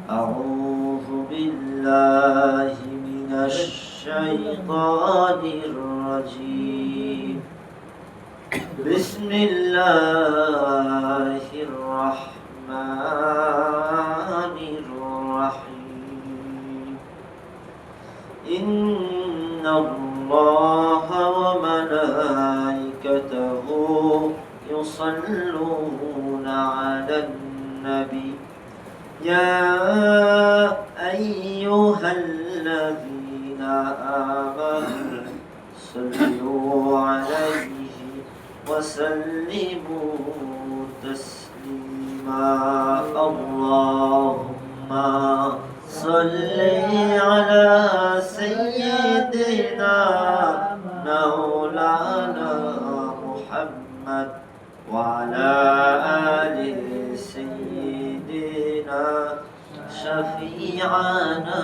أعوذ بالله من الشيطان الرجيم. بسم الله الرحمن الرحيم. إن الله وملائكته يصلون على النبي يا أيها الذين آمنوا صلوا عليه وسلموا تسليما. اللهم صل على سيدنا مولانا محمد وعلى آل سيدنا شفيعنا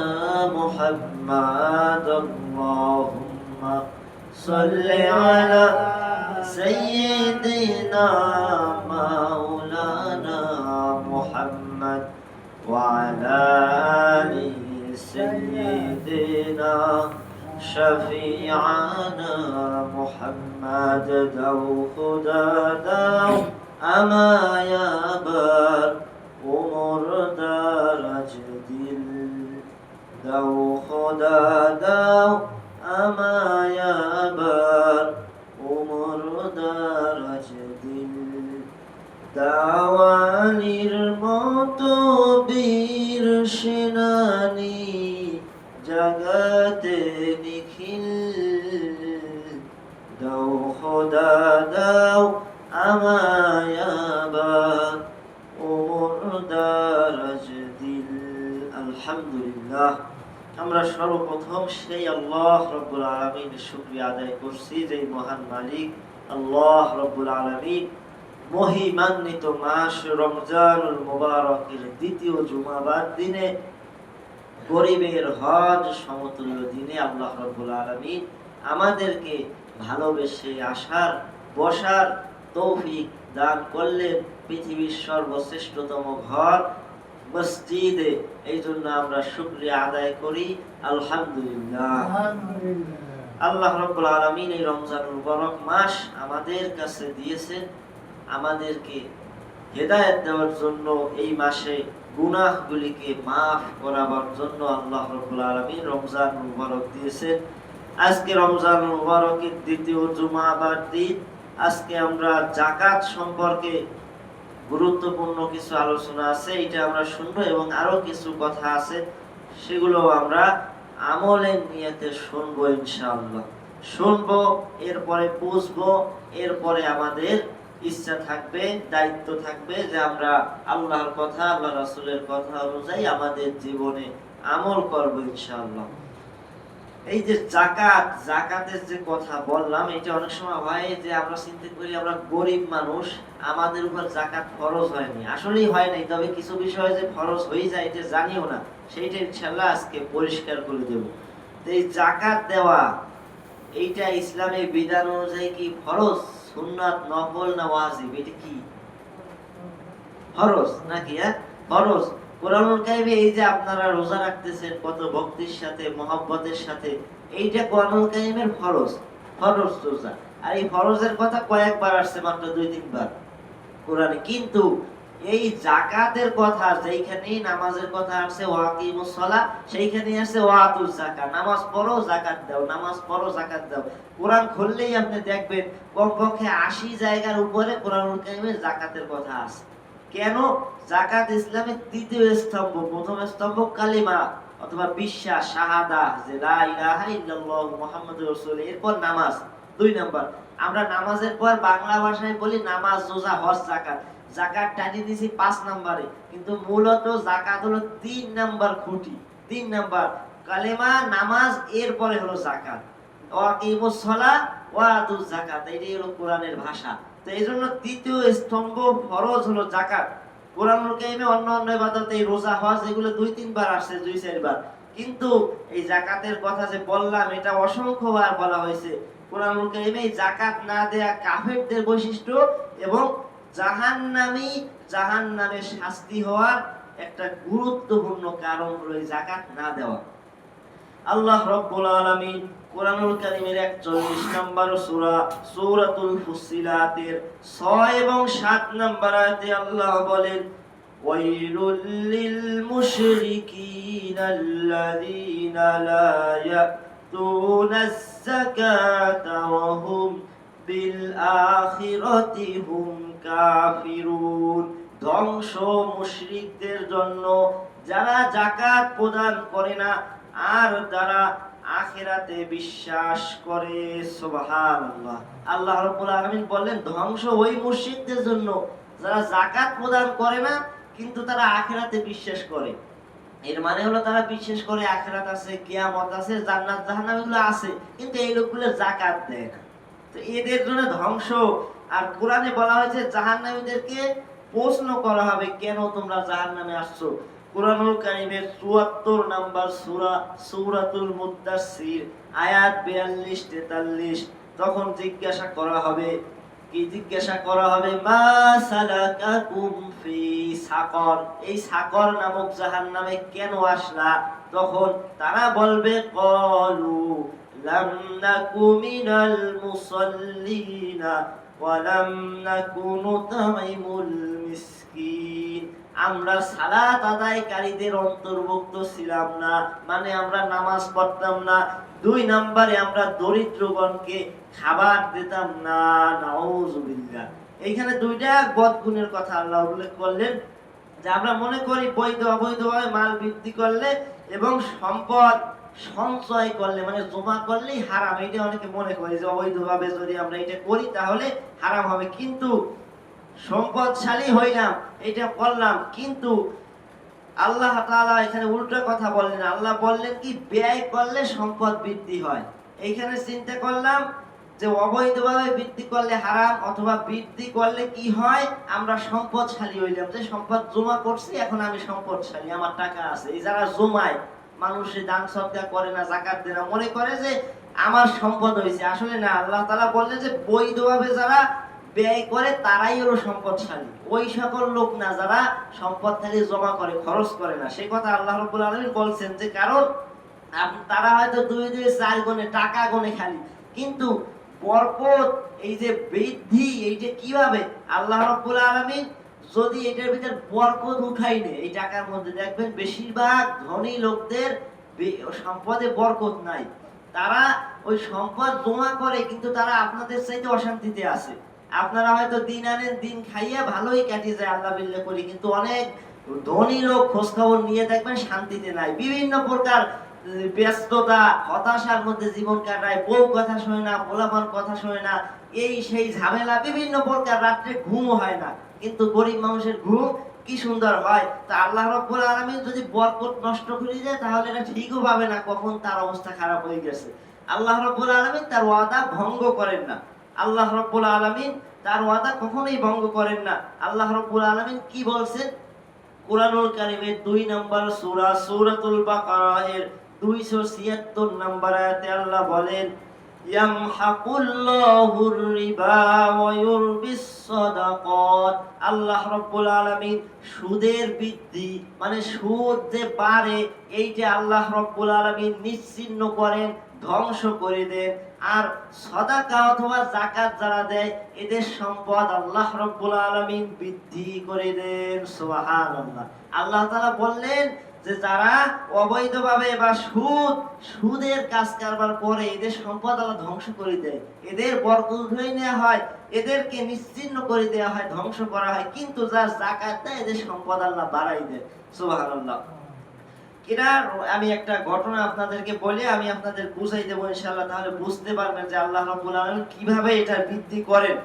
محمد. اللهم صل على سيدنا مولانا محمد وعلى آل سيدنا شفيعنا محمد. دو خدا دو اما یا بر عمر درج دل دو خدا دو اما یا بر عمر درج دل দাওয়ানির মতো বীর সেনানি জগতে নিখিল দাও খোদা দাও আমায় আবার ওমর দারাজ দিল। আলহামদুলিল্লাহ, আমরা সর্বপ্রথম সেই আল্লাহ রব্বুল আলামিনের শুকরিয়া আদায় করছি, যে মহান মালিক আল্লাহ রব্বুল আলামিন মহিমান্বিত মাস রমজানুল মুবারকের দ্বিতীয় জুমাবার দিনে, গরিবের হজ সমতুল্য দিনে আল্লাহ রাব্বুল আলামিন আমাদেরকে ভালোবেসে আসার বসার তৌফিক দান করলেন পৃথিবীর সর্বশ্রেষ্ঠতম ঘর মসজিদে। এই জন্য আমরা শুকরিয়া আদায় করি, আলহামদুলিল্লাহ। আল্লাহ রাব্বুল আলামিন এই রমজানুল মুবারক মাস আমাদের কাছে দিয়েছেন, আমাদেরকে হেদায়েত দেওয়ার জন্য, এই মাসে গুনাহগুলিকে মাফ করাবার জন্য আল্লাহ রাব্বুল আলামিন রমজান মুবারক দিয়েছেন। আজকে রমজান মুবারকের দ্বিতীয় জুমাবার দিন। আজকে আমরা যাকাত সম্পর্কে গুরুত্বপূর্ণ কিছু আলোচনা আছে, এটা আমরা শুনবো এবং আরো কিছু কথা আছে, সেগুলো আমরা আমলের নিয়তে শুনবো ইনশাআল্লাহ। শুনবো, এরপরে বুঝবো, এরপরে আমাদের ইচ্ছা থাকবে, দায়িত্ব থাকবে যে আমরা আল্লাহর কথা, আল্লাহ রাসূলের কথা অনুযায়ী আমাদের জীবনে আমল করব ইনশাআল্লাহ। এই যে জাকাতের যে কথা বললাম, এটা অনেক সময় হয় যে আমরা চিন্তা করি আমরা গরিব মানুষ, আমাদের উপর জাকাত ফরজ হয়নি। আসলেই হয় নাই, তবে কিছু বিষয় যে ফরজ হয়ে যায় এটা জানিও না, সেইটা ইনশাআল্লাহ আজকে পরিষ্কার করে দেব। এই জাকাত দেওয়া, এইটা ইসলামের বিধান অনুযায়ী কি ফরজ, সুন্নাত, নফল না ওয়াজিব? এটা কি ফরজ নাকি? ফরজ। কোরআনুল কারিমে এই যে আপনারা রোজা রাখতেছেন কত ভক্তির সাথে, মহব্বতের সাথে, এইটা কোরআনুল কারিমের ফরজ, ফরজ রোজা। আর এই ফরজের কথা কয়েকবার আসছে, মাত্র 2-3 বার কোরআনে। কিন্তু এই যাকাতের কথা যেখানেই নামাজের কথা আসছে, ওয়াকিমুস সালাহ, সেইখানেই আসছে ওয়াতুজ যাকাত, নামাজ পড়ো জাকাত দাও, নামাজ পড়ো জাকাত দাও। কোরআন খুললেই আপনি দেখবেন কমপক্ষে 80 জায়গার উপরে কোরআনুল কারিমে যাকাতের কথা আছে। কেন? যাকাত ইসলামের তৃতীয় স্তম্ভ। প্রথম স্তম্ভ কালিমা অথবা বিশ্বাস, শাহাদা, যে লা ইলাহা ইল্লাল্লাহ মুহাম্মাদুর রাসূলুল্লাহ। এরপর নামাজ 2 নাম্বার। আমরা নামাজের পর বাংলা ভাষায় বলি নামাজ, রোজা, হজ, যাকাত। যাকাত টানি দিছি 5 নম্বরে, কিন্তু মূলত যাকাত হলো 3 নাম্বার খুঁটি। 3 নাম্বার কালেমা, নামাজ, এরপরে হলো যাকাত। ওয়াকিমুস সালাহ ওয়া আতুজ যাকাত, এটাই হলো কোরআনের ভাষা। তো এইজন্য তৃতীয় স্তম্ভ ফরজ হলো যাকাত। কোরআনুল কারিমে অন্যান্য ইবাদত, এই রোজা, হজ, এগুলো 2-3 বার আসছে, 2-4 বার। কিন্তু এই যাকাতের কথা যে বললাম, এটা অসংখ্যবার বলা হয়েছে কোরআনুল কারিমে। যাকাত না দেয়া কাফেরদের বৈশিষ্ট্য এবং জাহান্নামে শাস্তি হওয়ার একটা গুরুত্বপূর্ণ কারণ হলো যাকাত না দেওয়া। আল্লাহ রাব্বুল আলামিন কোরআনুল কারীমের 41 নম্বর সূরা সূরাতুল ফুসিলাতের 6 এবং 7 নম্বর আয়াতে আল্লাহ বলেন, ওয়াইলুল লিল মুশরিকিনাল্লাযীনা লা ইয়াতুনাস যাকাতা ওয়া হুম বিল আখিরাতি হুম কাফিরুন। ধ্বংস মুশরিকদের জন্য যারা যাকাত প্রদান করে না আর যারা আখিরাতে বিশ্বাস করে। সুবহানাল্লাহ। আল্লাহ রাব্বুল আলামিন বললেন ধ্বংস ওই মুশরিকদের জন্য যারা যাকাত প্রদান করে না কিন্তু তারা আখিরাতে বিশ্বাস করে। এর মানে হলো তারা বিশ্বাস করে আখিরাত আছে, কিয়ামত আছে, জান্নাত জাহান্নাম এগুলো আছে, কিন্তু এই লোকগুলো যাকাত দেয় না। তো এদের জন্য ধ্বংস। আর কোরআনে বলা হয়েছে জাহান্নামীদেরকে প্রশ্ন করা হবে, কেন তোমরা জাহান্নামে আসছো? কোরআনুল কারীমের ৭৪ নম্বর সূরা সূরাতুল মুদ্দাসসির আয়াত ৪২-৪৩। তখন জিজ্ঞাসা করা হবে, কি জিজ্ঞাসা করা হবে? মা সালাকাকুম ফি সাকর, এই সাকর নামক জাহান্নামে কেন আসলা? তখন তারা বলবে ক্বালু লাম নাকু মিনাল মুসাল্লিনা ওয়া লাম নাকু নুতঈমুল মিসকিন। আমরা সালাত আদায়কারীদের অন্তর্ভুক্ত ছিলাম না, মানে আমরা নামাজ পড়তাম না। ২ নম্বরে আমরা দরিদ্রগণকে খাবার দিতাম না। নাউযুবিল্লাহ। এইখানে দুইটা বদগুণের কথা আল্লাহ উল্লেখ করলেন, যে আমরা মনে করি বৈধ অবৈধভাবে মাল বৃদ্ধি করলে এবং সম্পদ সঞ্চয় করলে মানে জমা করলেই হারাম। এটা অনেকে মনে করে যে অবৈধভাবে যদি আমরা এটা করি তাহলে হারাম হবে, কিন্তু সম্পদশালী হইলাম এটা করলাম, কিন্তু আল্লাহ তাআলা এখানে উল্টা কথা বললেন। আল্লাহ বললেন কি ব্যয় করলে সম্পদ বৃদ্ধি হয়। এইখানে চিন্তা করলাম যে অবৈধভাবে বৃদ্ধি করলে হারাম, অথবা বৃদ্ধি করলে কি হয় আমরা সম্পদশালী হইলাম, যে সম্পদ জমা করছি এখন আমি সম্পদশালী, আমার টাকা আছে। এই যারা জমায়, মানুষে দান সদকা করে না, যাকাত দেয় না, মনে করে যে আমার সম্পদ হয়েছে, আসলে না। আল্লাহ তাআলা বললেন যে বৈধভাবে যারা ব্যয় করে তারাই হলো সম্পদশালী, ওই সকল লোক না যারা সম্পদ খালি জমা করে, খরচ করে না। সেই কথা আল্লাহ রাব্বুল আলামিন বলছেন, যে কারণ তারা হয়তো 2-4 গুণে টাকা গুণে খালি, কিন্তু বরকত এই যে বৃদ্ধি এই যে কিভাবে আল্লাহ রাব্বুল আলামিন যদি এটার ভিতর বরকত উঠাই নেয়, এই টাকার মধ্যে দেখবেন বেশিরভাগ ধনী লোকদের সম্পদে বরকত নাই। তারা ওই সম্পদ জমা করে, কিন্তু তারা আপনাদের চাইতে অশান্তিতে আছে। আপনারা হয়তো দিন আনেন দিন খাইয়া ভালোই কাটিয়ে যায় আল্লাহ বিল্লাহ করি, কিন্তু অনেক ধনী লোক খোঁজ খবর নিয়ে দেখবেন শান্তিতে নাই, বিভিন্ন প্রকার ব্যস্ততা হতাশার মধ্যে জীবন কাটায়, বউ কথা শোনে না, পোলাপান কথা শোনে না, এই সেই ঝামেলা বিভিন্ন প্রকার, রাত্রে ঘুমও হয় না। কিন্তু গরিব মানুষের ঘুম কি সুন্দর হয়। তা আল্লাহ রাব্বুল আলামিন যদি বরকত নষ্ট করে যায় তাহলে এটা ঠিকও পাবে না কখন তার অবস্থা খারাপ হয়ে গেছে। আল্লাহ রাব্বুল আলামিন তার ওয়াদা ভঙ্গ করেন না। আল্লাহ রাব্বুল আলামিন তার ওয়াদা কখনোই ভঙ্গ করেন না। আল্লাহ রাব্বুল আলামিন কি বলছেন কোরআনুল কারীমের ২ নম্বর সূরা সূরাতুল বাকারা এর ২৭৬ নম্বর আয়াতে আল্লাহ বলেন, ইয়ামহাকুল্লাহুর রিবা ওয়া ইউরবিস সাদাকাত। আল্লাহ রাব্বুল আলামিন সুদের বৃদ্ধি মানে সুদ যে বাড়ে এইটা আল্লাহ রাব্বুল আলামিন নিশ্চিহ্ন করেন, ধ্বংস করে দেন। আর সাদাকা অথবা যাকাত যারা দেয় এদের সম্পদ আল্লাহ রাব্বুল আলামিন বৃদ্ধি করে দেন। সুবহানাল্লাহ। আল্লাহ তাআলা বললেন যে যারা অবৈধভাবে বা সুদের কাজ কারবার করে এদের সম্পদ আল্লাহ ধ্বংস করে দেয়, এদের বরকত উঠিয়ে নেওয়া হয়, এদেরকে নিশ্চিহ্ন করে দেওয়া হয়, ধ্বংস করা হয়। কিন্তু যারা যাকাত দেয় এদের সম্পদ আল্লাহ বাড়াই দেয়। সুবহানাল্লাহ। এটা আমি একটা ঘটনা আপনাদেরকে বলে আমি আপনাদের বুঝাই দেবো ইনশাআল্লাহ, তাহলে বুঝতে পারবেন যে আল্লাহ রাব্বুল আলামিন কিভাবে এটা বৃদ্ধি করেন।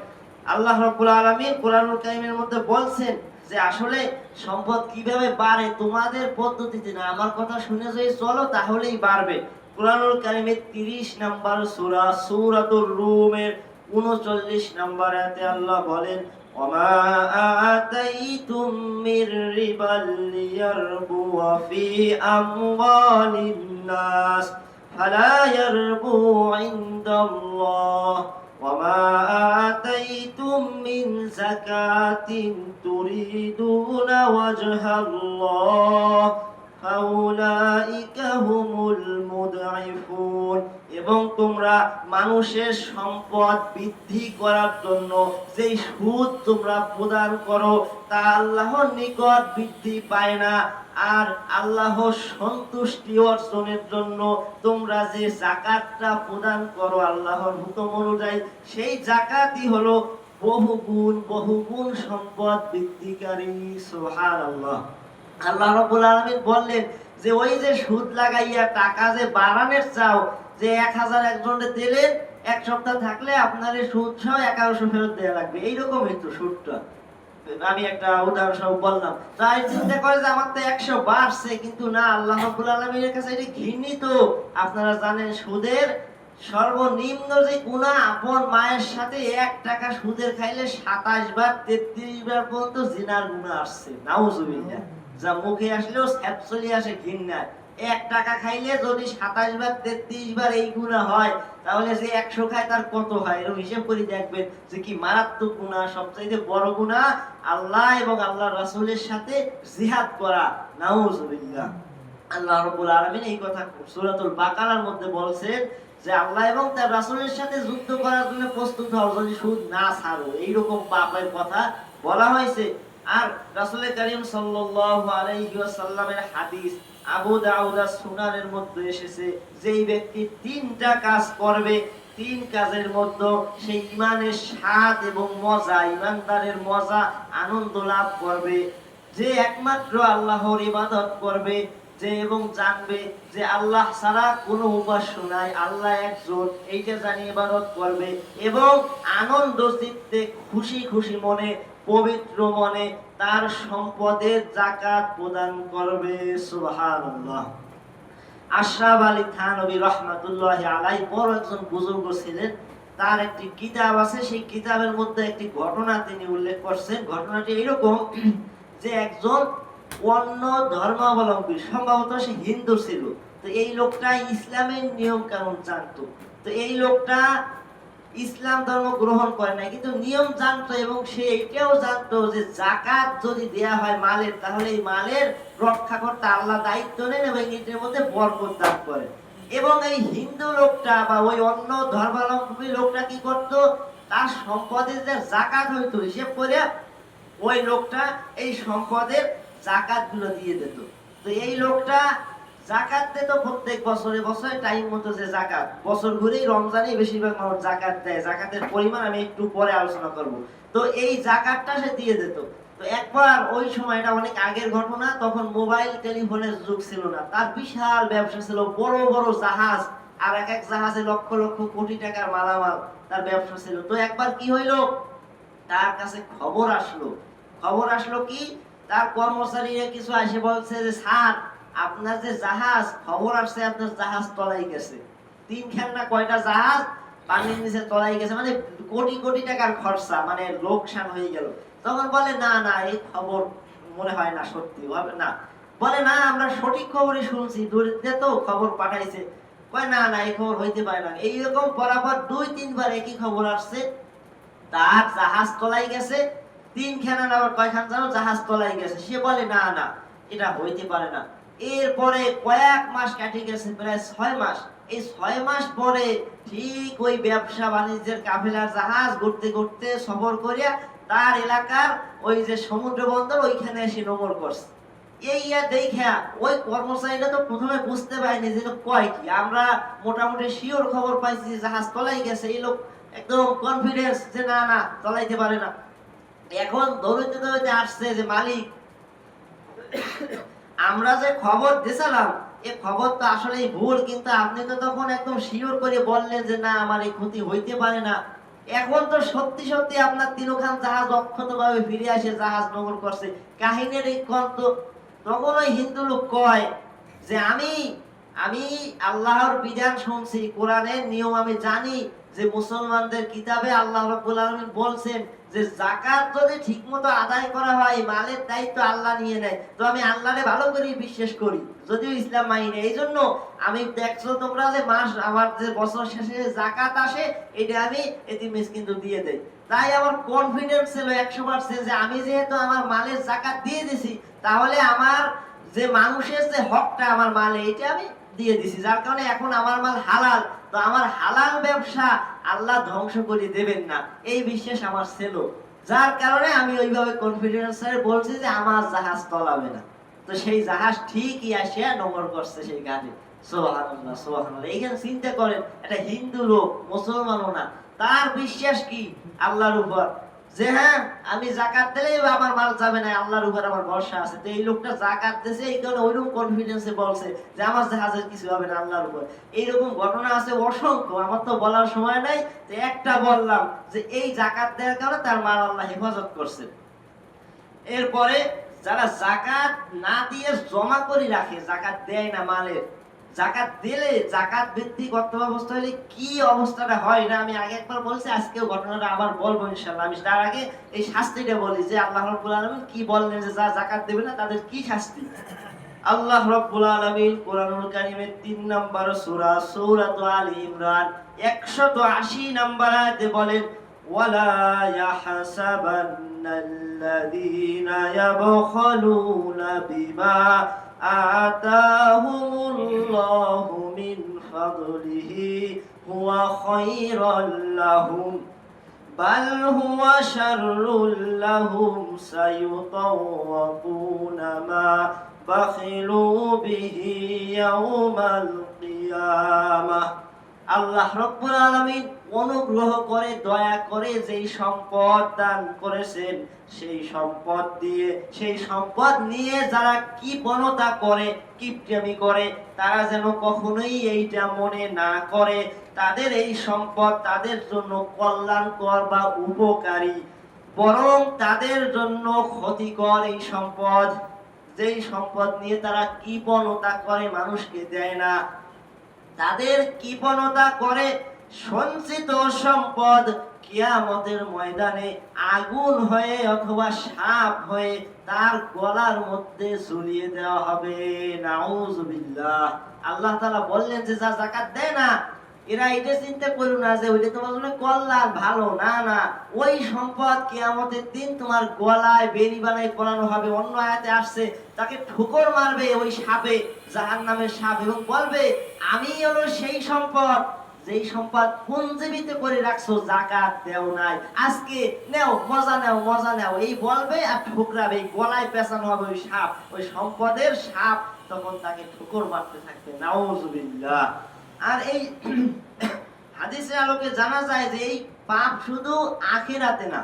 আল্লাহ রাব্বুল আলামিন কোরআনুল কারীমের মধ্যে বলছেন যে আসলে সম্পদ কিভাবে বাড়ে, তোমাদের পদ্ধতিতে না, আমার কথা শুনে যদি চলো তাহলেই বাড়বে। কোরআনুল কারীমের ৩০ নম্বর সূরা সূরাতুর রুমের ৩৯ নম্বর আয়াতে আল্লাহ বলেন, ওমা আতাইতুম মির রিবাল লিয়ারবুয়া ফি আমওয়ালিন নাস ফালা ইয়ারবু ইনদাল্লাহ وما آتيتم من زكاة تريدون وجه الله فأولئك هم المضعفون। এবং তোমরা মানুষের সম্পদ বৃদ্ধি করার জন্য যে সুদ তোমরা প্রদান করো তা আল্লাহর নিকট বৃদ্ধি পায় না। আর আল্লাহর সন্তুষ্টি অর্জনের জন্য তোমরা যে যাকাতটা প্রদান করো আল্লাহর হুকুম অনুযায়ী, সেই যাকাতই হলো বহুগুণ সম্পদ বৃদ্ধিকারী। সুবহানাল্লাহ। আল্লাহ রাব্বুল আলামিন বললেন যে ওই যে সুদ লাগাইয়া টাকা যে বাড়ানোর চাও, যে 1000 একজনে দিলেন, এক সপ্তাহ থাকলে আপনার এই সুদ সহ 1100 ফেরত দেওয়া লাগবে, এইরকমই তো সুদটা। আমি একটা উদাহরণ সহ বললাম। তাই চিন্তা করে যে আমার তো 100 বাড়ছে, কিন্তু না, আল্লাহ রাব্বুল আলামিনের কাছে এটা ঘৃণিত। আপনারা জানেন সুদের সর্বনিম্ন যে গুনাহ, আপন মায়ের সাথে 1 টাকা সুদের খাইলে 27 বার 33 বার পর্যন্ত জিনার গুনাহ আসছে। নাউজুবিল্লাহ। যা মুখে আসলেও স্যাপ চলে আসে ঘৃণায়। 1 টাকা খাইলে যদি 27 বার 33 বার এই গুনাহ হয়, তাহলে যে 100 খায় তার কত হয়? এরকম হিসাব করে দেখবেন যে কি মারাত্মক গুনাহ। সবচেয়ে বড় গুনাহ আল্লাহ এবং আল্লাহর রাসূলের সাথে জিহাদ করা। নাউজুবিল্লাহ। আল্লাহ রাব্বুল আলামিন এই কথা সূরাতুল বাকারার মধ্যে বলছেন যে আল্লাহ এবং তার রাসূলের সাথে যুদ্ধ করার জন্য প্রস্তুত হও যদি সুদ না ছাড়ো। এইরকম পাপের কথা বলা হয়েছে। আর রাসূল করিম সাল্লাল্লাহু আলাইহি ওয়াসাল্লামের হাদিস আবু দাউদ সুনানের মধ্যে এসেছে, যেই ব্যক্তি 3টা কাজ করবে, 3 কাজের মধ্যে সেই ঈমানের স্বাদ এবং মজা, ঈমানদারের মজা আনন্দ লাভ করবে। যে একমাত্র আল্লাহর ইবাদত করবে, যে এবং জানবে যে আল্লাহ ছাড়া কোনো উপাস্য নাই, আল্লাহ একজন, এইটা জানি ইবাদত করবে, এবং আনন্দ চিত্তে খুশি খুশি মনে, পবিত্র মনে তার সম্পদের যাকাত প্রদান করবে। সুবহানাল্লাহ। আশরাফ আলী থানভী রাহমাতুল্লাহি আলাইহি বড় একজন বুজুর্গ ছিলেন। তার একটি কিতাব আছে, সেই কিতাবের মধ্যে একটি ঘটনা তিনি উল্লেখ করছেন। ঘটনাটি এরকম যে একজন অন্য ধর্মাবলম্বী, সম্ভবত সে হিন্দু ছিল, তো এই লোকটা ইসলামের নিয়ম কানুন জানতো। তো এই লোকটা ইসলাম ধর্ম গ্রহণ করে নাই, কিন্তু নিয়ম জানতো, এবং সে এটাও জানতো যে যাকাত যদি দেয়া হয় মালের, তাহলে এই মালের রক্ষা করতে আল্লাহ দায়িত্ব নেন এবং এটার মধ্যে বরকত দান করেন। এবং এই হিন্দু লোকটা বা ওই অন্য ধর্মাবলম্বী লোকটা কি করত, তার সম্পদের যে যাকাত হইতো হিসেব করে ওই লোকটা এই সম্পদের যাকাত গুলো দিয়ে দিত। তো এই লোকটা যাকাত দিত প্রত্যেক বছরে বছরে টাইম মতো, যে যাকাত বছর ঘুরেই রমজানে বেশিরভাগ মানুষ যাকাত দেয়। যাকাতের পরিমাণ আমি একটু পরে আলোচনা করব। তো এই যাকাতটা সে দিয়ে দিত। তো একবার ওই সময়টা অনেক আগের ঘটনা, তখন মোবাইল টেলিফোনের যুগ ছিল না। তার বিশাল ব্যবসা ছিল, বড় বড় জাহাজ, আর এক এক জাহাজে লক্ষ লক্ষ কোটি টাকার মালামাল তার ব্যবসা ছিল। তো একবার কি হইলো, তার কাছে খবর আসলো কি, তার কর্মচারীরা কিছু এসে বলছে যে স্যার, আপনার যে জাহাজ, খবর আসছে আপনার জাহাজ তলাই গেছে। 3খান না কয়টা জাহাজ পানির নিচে তলাই গেছে, মানে কোটি কোটি টাকার খরচা, মানে লোকসান হয়ে গেল। তখন বলে না না, এই খবর মনে হয় না সত্যি হবে না। বলে না, আমরা সঠিক খবরই শুনছি, দূরে তো খবর পাঠাইছে। কয় না না, এই খবর হইতে পারে না। এইরকম পরাপর 2-3 বার একই খবর আসছে, তার জাহাজ তলাই গেছে। 3খান আবার কয়খান জানো জাহাজ তলাই গেছে। সে বলে না না, এটা হইতে পারে না। এরপরে কয়েক মাস কাটে গেছে, প্রায় 6 মাস। এই 6 মাস পরে ঠিক ওই ব্যবসা বাণিজ্যের কাফেলার জাহাজ ঘুরতে ঘুরতে সফর করিয়া তার এলাকার ওই যে সমুদ্র বন্দর, ওইখানে এসে নোঙর করছে। এই দেখা ওই কর্মচারীরা তো প্রথমে বুঝতে পারেনি যে কয় কি, আমরা মোটামুটি শিওর খবর পাইছি যে জাহাজ তলাই গেছে। এই লোক একদম কনফিডেন্স যে না না, তলাইতে পারে না। এখন দৌড়াইতে দৌড়াইতে আসছে যে মালিক, আমরা যে খবর দিয়েছিলাম এই খবর তো আসলে ভুল, কিন্তু আপনি তো তখন একদম শিওর করে বললেন যে না, আমার এই ক্ষতি হইতে পারে না। এখন তো সত্যি সত্যি আপনার 3খান জাহাজ অক্ষতভাবে ফিরে আসে, জাহাজ নোঙর করছে। কাহিনীর এই কন্ত। তখন ওই হিন্দু লোক কয় যে আমি আল্লাহর বিধান শুনছি, কোরআনের নিয়ম আমি জানি যে মুসলমানদের কিতাবে আল্লাহ রাব্বুল আলামিন বলছেন যে যাকাত যদি ঠিকমতো আদায় করা হয়, মালের দায়িত্ব আল্লাহ নিয়ে নেয়, তো আমি আল্লাহরে ভালো করে বিশ্বাস করি, যদিও ইসলাম মানি না। এই জন্য আমি দেখছো তোমরা যে মাস আমার যে বছর শেষে যাকাত আসে, এটা আমি এতিম মিসকিনদের দিয়ে দেই। তাই আমার কনফিডেন্স ছিল 100% যে আমি যেহেতু আমার মালের যাকাত দিয়ে দিছি, তাহলে আমার যে মানুষের যে হকটা আমার মালে, এটা আমি দিয়ে দিছি, যার কারণে এখন আমার মাল হালাল। তো আমার হালাল ব্যবসা আল্লাহ ধ্বংস করে দেবেন না, এই বিশ্বাস আমার ছিল, যার কারণে আমি ওইভাবে কনফিডেন্সে বলছি যে আমার জাহাজ তলাবে না। তো সেই জাহাজ ঠিকই আসিয়া নোঙর করছে সেই গাড়ি। সুবহানাল্লাহ, সুবহানাল্লাহ। এইখানে চিন্তা করেন, একটা হিন্দু লোক, মুসলমানও না, তার বিশ্বাস কি আল্লাহর উপর, যে হ্যাঁ আমি যাকাত দিলেই আমার মাল যাবে না, আল্লাহর উপর আমার ভরসা আছে। তো এই লোকটা যাকাত দিয়েছে, এই কারণে ওইরকম কনফিডেন্সে বলছে যে আমার জাহাজের কিছু হবে না আল্লাহর উপর। এইরকম ঘটনা আছে অসংখ্য, আমার তো বলার সময় নাই, তো একটা বললাম যে এই যাকাত দেওয়ার কারণে তার মাল আল্লাহ হেফাজত করছে। এরপরে যারা যাকাত না দিয়ে জমা করে রাখে, যাকাত দেয় না মালের, যাকাত দিলে যাকাত ভিত্তিক অর্থ ব্যবস্থা হলে কি অবস্থাটা হয়, এটা আমি আগে একবার বলছি, আজকেও ঘটনাটা আবার বলবো ইনশাআল্লাহ। আমি তার আগে এই শাস্তিটা বলি যে আল্লাহ রাব্বুল আলামিন কি বললেন যে যা যাকাত দেবে না তাদের কি শাস্তি। আল্লাহ রাব্বুল আলামিন কোরআনুল কারীমের 3 নম্বর সূরা সূরাত আলী ইমরান 180 নম্বর আয়াতে বলেন, ওয়ালা ইয়াহসাবান্নাল্লাযীনা ইয়াবখালুনা বিমা আতাহুমুল্লাহু মিন ফাদলিহি হুয়া খায়রাল লাহুম বাল হুয়া শাররুল লাহুম সায়ুতাওয়াকুনা মা বাখিলু বিহি ইয়াউমাল কিয়ামাহ। আল্লাহ রাব্বুল আলামিন অনুগ্রহ করে দয়া করে যেই সম্পদ দান করেছেন, সেই সম্পদ নিয়ে যারা কৃপণতা করে, কিপটামি করে, তারা যেন কখনোই এইটা মনে না করে তাদের এই সম্পদ তাদের জন্য কল্যাণকর বা উপকারী, বরং তাদের জন্য ক্ষতিকর। এই সম্পদ, যেই সম্পদ নিয়ে তারা কৃপণতা করে, মানুষকে দেয় না, তাদের কৃপণতা করে সঞ্চিত সম্পদ কিয়ামতের ময়দানে আগুন হয়ে অথবা সাপ হয়ে তার গলার মধ্যে ঝুলিয়ে দেওয়া হবে। নাউজুবিল্লাহ। আল্লাহ তাআলা বললেন যে যা যাকাত দেয় না, এরা এটা চিন্তা করো না যে ওইটা তোমার জন্য কল্যাণ ভালো, না না, ওই সম্পদ কিয়ামতের দিন তোমার গলায় বেড়ি বানাই পরানো হবে। অন্য আয়াতে আসছে তাকে ঠোকর মারবে ওই সাপে, জাহান্নামের সাপ, এবং বলবে আমি হলো সেই সম্পদ যেই সম্পদ পুঞ্জীবিত করে রাখছো, যাকাত দেও নাই, আজকে নেও, মজা নেও, মজা নেও, এই বলবে আর ঠুকরাবে, গলায় পেঁচানো হবে ওই সাপ, ওই সম্পদের সাপ, তখন তাকে ঠুকর মারতে থাকবে। নাউজুবিল্লাহ। আর এই হাদিসের আলোকে জানা যায় যে এই পাপ শুধু আখিরাতে না,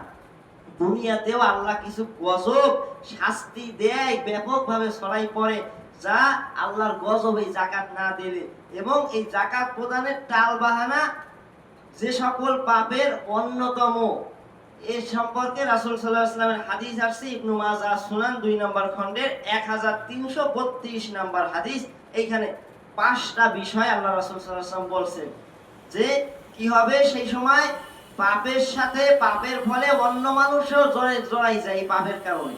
দুনিয়াতেও আল্লাহ কিছু গজব শাস্তি দেয়, ব্যাপকভাবে ছড়াই পড়ে, যা আল্লাহর গজব এই যাকাত না দিলে। এবং এই যাকাত প্রদানের টাল বাহানা যে সকল পাপের অন্যতম, এ সম্পর্কে রাসূল সাল্লাল্লাহু আলাইহি ওয়াসাল্লামের হাদিস আসছে ইবনে মাজাহ সুনান 2 নম্বর খণ্ডের 1332 নম্বর হাদিস। এইখানে 5টা বিষয় আল্লাহ রাসূল সাল্লাল্লাহু আলাইহি ওয়াসাল্লাম বলছেন যে কি হবে সেই সময়। পাপের সাথে, পাপের ফলে অন্য মানুষও জড়াই যায় এই পাপের কারণে।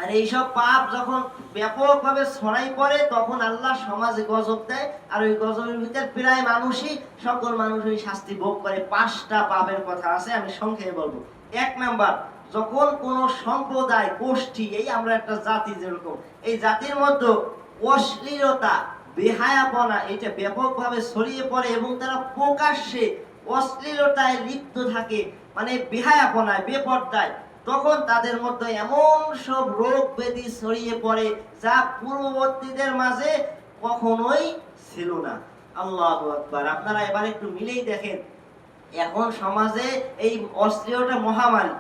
আর এইসব পাপ যখন ব্যাপকভাবে ছড়াই পড়ে, তখন আল্লাহ সমাজে গজব দেয়, আর ওই গজবের ভিতরে প্রায় মানুষই, সকল মানুষই শাস্তি ভোগ করে। 5টা পাপের কথা আছে, আমি সংক্ষেপে বলবো। 1 নাম্বার, যখন কোন সম্প্রদায়, গোষ্ঠী, এই আমরা একটা জাতি যেরকম, এই জাতির মধ্যে অশ্লীলতা, বেহায়াপনা এটা ব্যাপকভাবে ছড়িয়ে পড়ে এবং তারা প্রকাশ্যে অশ্লীলতায় লিপ্ত থাকে, মানে বেহায়াপনায়, বেপরদায়, তখন তাদের মধ্যে এমন সব রোগ ব্যাধি ছড়িয়ে পড়ে যা পূর্ববর্তীদের মাঝে কখনোই ছিল না। আল্লাহু আকবার। আপনারা এবার একটু মিলেই দেখেন, এখন সমাজে এই অশ্লীলতা মহামারী।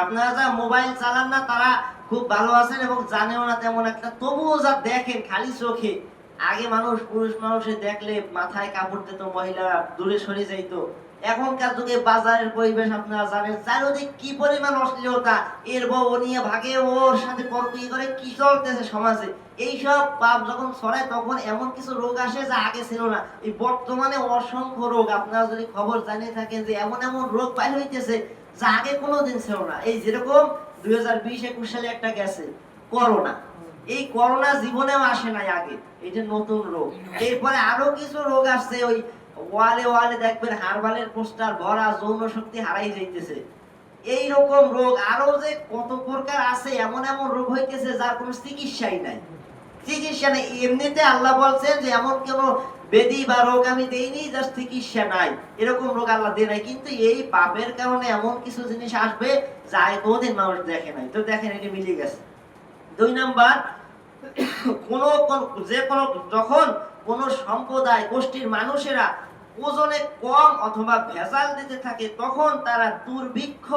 আপনারা যা মোবাইল চালান না তারা খুব ভালো আছেন এবং জানেও না তেমন একটা, তবুও যা দেখেন খালি চোখে, আগে মানুষ, পুরুষ মানুষে দেখলে মাথায় কাপড় দিত, মহিলারা দূরে সরে যাইতো, এখনকার যুগে বাজারের পরিবেশ আপনারা জানেন, চারিদিক কি পরিমাণ অশ্লীলতা, এর বউ নিয়ে ভাগে, ওর সাথে পরকীয়া করে, কি চলতেছে সমাজে। এইসব পাপ যখন ছড়ায় তখন এমন কিছু রোগ আসে যা আগে ছিল না। এই বর্তমানে অসংখ্য রোগ, আপনারা যদি খবর জানিয়ে থাকেন যে এমন এমন রোগ বাইর হইতেছে যা আগে কোনোদিন ছিল না। এই যেরকম 2020-21 সালে একটা গেছে করোনা, এই করোনা জীবনেও আসে নাই আগে, এটা নতুন রোগ। এরপরে আরো কিছু রোগ আসছে, ওই ওয়ালে ওয়ালে দেখবেন হারবালের পোস্টার ভরা, যৌন শক্তি হারাই যাইতেছে। এই রকম রোগ আরো যে কত প্রকার আছে, এমন এমন রোগ হইতেছে যার কোনো চিকিৎসাই নাই। চিকিৎসা নেই, এমনিতে আল্লাহ বলছেন যে এমন কোন ব্যাধি বা রোগ আমি দেইনি যার চিকিৎসা নাই, এরকম রোগ আল্লাহ দেয় নাই। কিন্তু এই পাপের কারণে এমন কিছু জিনিস আসবে যা কোনদিন মানুষ দেখে নাই। তো দেখেন এটা মিলে গেছে। 2 নাম্বার, যখন কোন সম্প্রদায় গোষ্ঠীর মানুষেরা ওজনে কম অথবা ভেজাল দিতে থাকে, তখন তারা দুর্ভিক্ষ,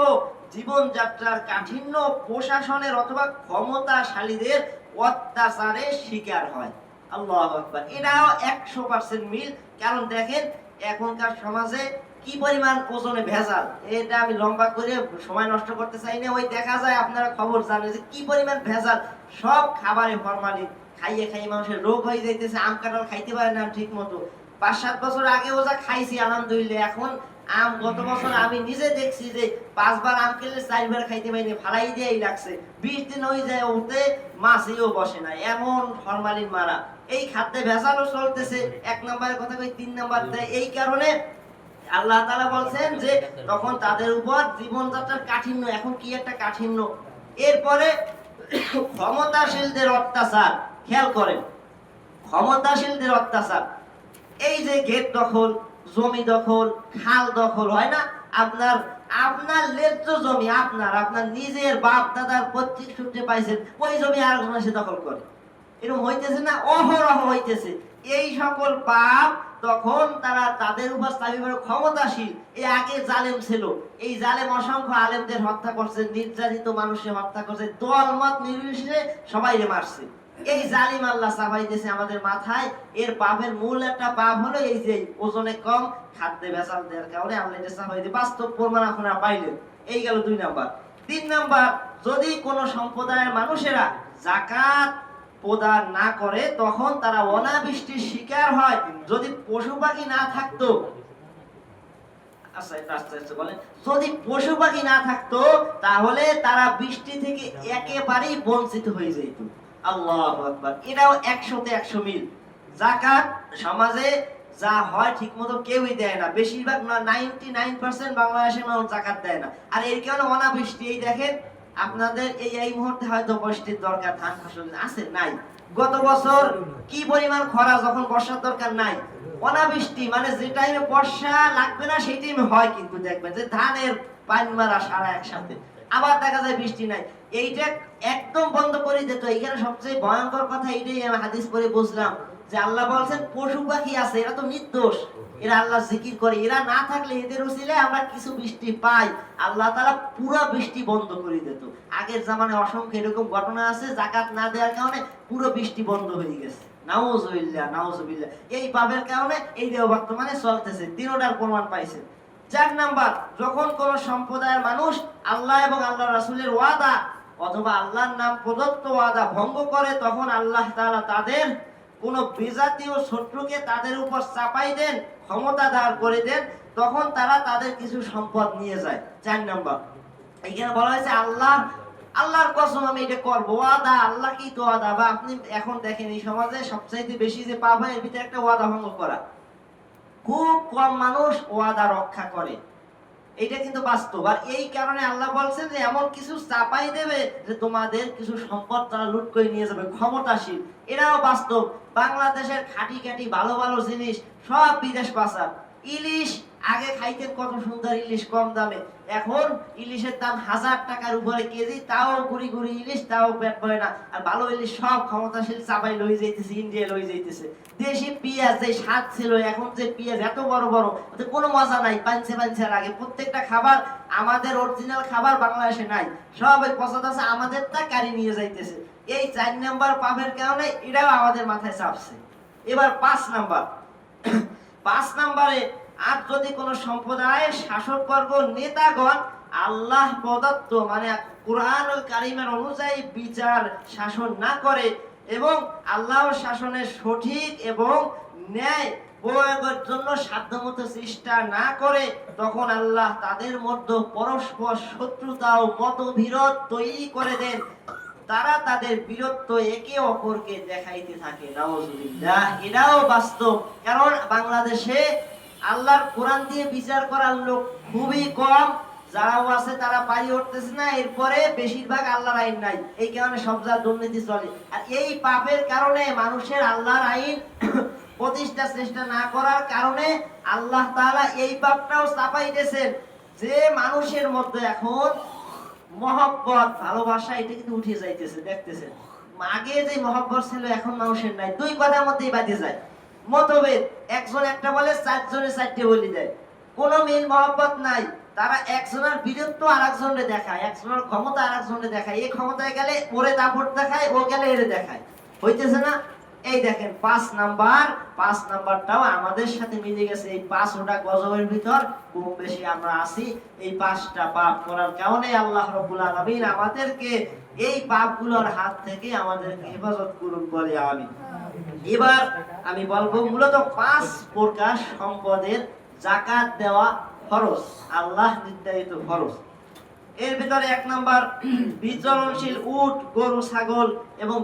জীবনযাত্রার কাঠিন্য, প্রশাসনের অথবা ক্ষমতাশালীদের অত্যাচারের শিকার হয়। আল্লাহু আকবার। এটাও 100% মিল। কারণ দেখেন এখনকার সমাজে কি পরিমাণ ওজনে ভেজাল, এটা আমি লম্বা করে সময় নষ্ট করতে চাই না। ওই দেখা যায়, আপনারা খবর জানেন যে কি পরিমাণ ভেজাল, সব খাবারে ফরমালিন, খাইয়ে খাইয়ে মানুষের রোগ হয়ে যাইতেছে। আম কাঁঠাল খাইতে পারে না ঠিক মতো। 5-7 বছর আগেও যা খাইছি আলহামদুলিল্লাহ, এখন আম গত বছর আমি নিজে দেখছি যে 5 বার আম খেলে 4 বার খাইতে পারিনি, ফালাই দিয়েই লাগছে। 20 দিন হয়ে যায় ওতে মাছও বসে না, এমন ফরমালিন মারা। এই খাদ্যে ভেজালও চলতেছে। 1 নম্বরের কথা কই, 3 নাম্বার দেয়। এই কারণে আল্লাহ তাআলা বলছেন যে তখন তাদের উপর জীবনযাত্রার কাঠিন্য, এখন কি একটা কাঠিন্য। এরপরে ক্ষমতাশীলদের অত্যাচার, খেয়াল করেন ক্ষমতাশীলদের অত্যাচার। এই যে গেট দখল, জমি দখল, খাল দখল হয় না, আপনার আপনার ন্যায্য জমি, আপনার নিজের বাপ দাদার পৈতৃক সূত্রে পাইছেন, ওই জমি আরেকজন এসে দখল করে। এরকম হইতেছে না, অহরহ হইতেছে। এই সকল পাপ তখন তারা তাদের উপর স্থায়ীভাবে ক্ষমতাশীল। এই আগে জালেম ছিল, এই জালেম অসংখ্য আলেমদের হত্যা করছে, নির্যাতিত মানুষের হত্যা করছে, দল মত নির্বিশেষে সবাইরে মারছে। এই জালিম আল্লাহ চাপাইতেছে আমাদের মাথায়। এর পাপের মূল একটা পাপ হলো এই যে ওজনে কম, খাদ্যে ভেজাল দেওয়ার কারণে আল্লাহ এটা চাপাইতে। বাস্তব প্রমাণ আপনারা পাইলেন। এই গেল 2 নাম্বার। 3 নাম্বার, যদি কোন সম্প্রদায়ের মানুষেরা যাকাত প্রদান না করে তখন তারা অনাবৃষ্টির শিকার হয়। যদি পশু পাখি না থাকতো, আচ্ছা এটা আস্তে আস্তে বলেন, যদি পশু পাখি না থাকতো তাহলে তারা বৃষ্টি থেকে একেবারেই বঞ্চিত হয়ে যেত। আল্লাহু আকবার। এটাও 100-তে 100 মিল। যাকাত সমাজে যা হয় ঠিকমতো কেউই দেয় না, বেশিরভাগ 99% বাংলাদেশের মানুষ যাকাত দেয় না। আর এর কারণে অনাবৃষ্টি। এই দেখেন আপনাদের এই মুহূর্তে হয়তো বৃষ্টির দরকার, ধান ফসল আছে নাই। গত বছর কি পরিমাণ খরা, যখন বর্ষার দরকার নাই। অনাবৃষ্টি মানে যে টাইমে বর্ষা লাগবে না সেই টাইমে হয়, কিন্তু দেখবেন যে ধানের পানি মারা সারা একসাথে। আবার দেখা যায় বৃষ্টি নাই। এইটা একদম বন্ধ করে দিত। এখানে সবচেয়ে ভয়ঙ্কর কথা এইটাই আমি হাদিস পড়ে বুঝলাম যে আল্লাহ বলছেন পশু পাখি আছে, এরা তো নির্দোষ, এরা আল্লাহ জিকির করে, এরা না থাকলে এদের উসিলে আমরা কিছু বৃষ্টি পাই, আল্লাহ তাআলা পুরো বৃষ্টি বন্ধ করে দিত। আগের জামানায় অসংখ্য এরকম ঘটনা আছে, যাকাত না দেওয়ার কারণে পুরো বৃষ্টি বন্ধ হয়ে গেছে। নাউজুবিল্লাহ নাউজুবিল্লাহ। এই পাপের কারণে এই যে বর্তমানে চলতেছে, তিনটার প্রমাণ পাইছে। 4 নাম্বার, যখন কোন সম্প্রদায়ের মানুষ আল্লাহ এবং আল্লাহর রাসূলের ওয়াদা অথবা আল্লাহর নাম প্রদত্ত ওয়াদা ভঙ্গ করে, তখন আল্লাহ তাআলা তাদের কোন বিজাতীয় শত্রুকে তাদের উপর চাপাই দেন, ক্ষমতা দাঁড় করে দেন, তখন তারা তাদের কিছু সম্পদ নিয়ে যায়। 4 নাম্বার, এখানে বলা হয়েছে আল্লাহর কসম আমি এটা করব, ওয়াদা। আল্লাহ কি তো ওয়াদা। বা আপনি এখন দেখেন এই সমাজে সবচাইতে বেশি যে পাপ হয় এর ভিতরে একটা ওয়াদা ভঙ্গ করা। খুব কম মানুষ ওয়াদা রক্ষা করে, এটা কিন্তু বাস্তব। আর এই কারণে আল্লাহ বলছেন যে এমন কিছু চাপাই দেবে যে তোমাদের কিছু সম্পদ তারা লুট করে নিয়ে যাবে, ক্ষমতাশীল। এটাও বাস্তব। বাংলাদেশের খাঁটি খাঁটি ভালো ভালো জিনিস সব বিদেশ পাচার। ইলিশ আগে খাইতেন কত সুন্দর ইলিশ কম দামে, এখন ইলিশের দাম 1000 টাকার উপরে কেজি, তাও গুড়ি গুড়ি ইলিশ, তাও পেট ভরে না। আর ভালো ইলিশ সব ক্ষমতাশীল চাপাই লই যাইতেছে, ইন্ডিয়া লই যাইতেছে। দেশি পেঁয়াজ যে স্বাদ ছিল, এখন যে পেঁয়াজ এত বড় বড়, ওতে কোনো মজা নাই, পাঞ্চে পাঞ্চে লাগে। প্রত্যেকটা খাবার আমাদের অরিজিনাল খাবার বাংলাদেশে নাই, সব ওই পছন্দ আছে আমাদেরটা কারি নিয়ে যাইতেছে। এই 4 নাম্বার পাপের কারণে এটাও আমাদের মাথায় চাপছে। এবার 5 নাম্বার 5 নাম্বারে আর যদি কোনো সম্প্রদায়ের শাসকবর্গ নেতাগণ আল্লাহ প্রদত্ত মানে কুরআনুল কারীমের অনুযায়ী বিচার শাসন না করে এবং আল্লাহর শাসনের সঠিক এবং ন্যায় প্রয়োগের জন্য সাধ্যমতো চেষ্টা না করে, তখন আল্লাহ তাদের মধ্যে পরস্পর শত্রুতা ও মতবিরোধ তৈরি করে দেন। তারা তাদের বীরত্ব একে অপরকে দেখাইতে থাকে। নাউজুবিল্লাহ। এটাও বাস্তব। কারণ বাংলাদেশে আল্লাহর কোরআন দিয়ে বিচার করার লোক খুবই কম, যারাও আছে তারা পারি উঠতেছে না। এরপরে বেশিরভাগ আল্লাহর আইন নাই, এই কারণে সব যা দুর্নীতি চলে। আর এই পাপের কারণে মানুষের আল্লাহর আইন প্রতিষ্ঠা চেষ্টা না করার কারণে আল্লাহ তাআলা এই পাপটাও চাপাইতেছেন যে মানুষের মধ্যে এখন মহব্বত ভালোবাসা এটা কিন্তু উঠে যাইতেছে। দেখতেছেন আগে যে মহব্বত ছিল এখন মানুষের নাই। দুই কথার মধ্যেই বাজে যায় মতভেদ। একজন একটা বলে, চারজনে চারটে বলি দেয়। কোনো মিল মহব্বত নাই। তারা একজনের বীরত্ব আরেকজনের দেখায়, একজনের ক্ষমতা আরেকজনের দেখায়। এই ক্ষমতায় গেলে ওরে দাপট দেখায়, ও গেলে এরে দেখায়। হইতেছে না? এই দেখেন 5 নাম্বারটাও আমাদের সাথে মিলে গেছে। এই 5টা গজবের ভিতর কম বেশি আমরা আছি। এই 5টা পাপ করার কারণে আল্লাহ রাব্বুল আলামিন আমাদেরকে এই পাপগুলোর হাত থেকে আমাদেরকে হেফাজত করুন বলে আমিন। এবার আমি বলবো মূলত 5 প্রকার সম্পদের যাকাত দেওয়া ফরজ, আল্লাহ নির্ধারিত ফরজ। এর ভিতরে 1 নাম্বার বিচরণশীল উট, গরু, ছাগল এবং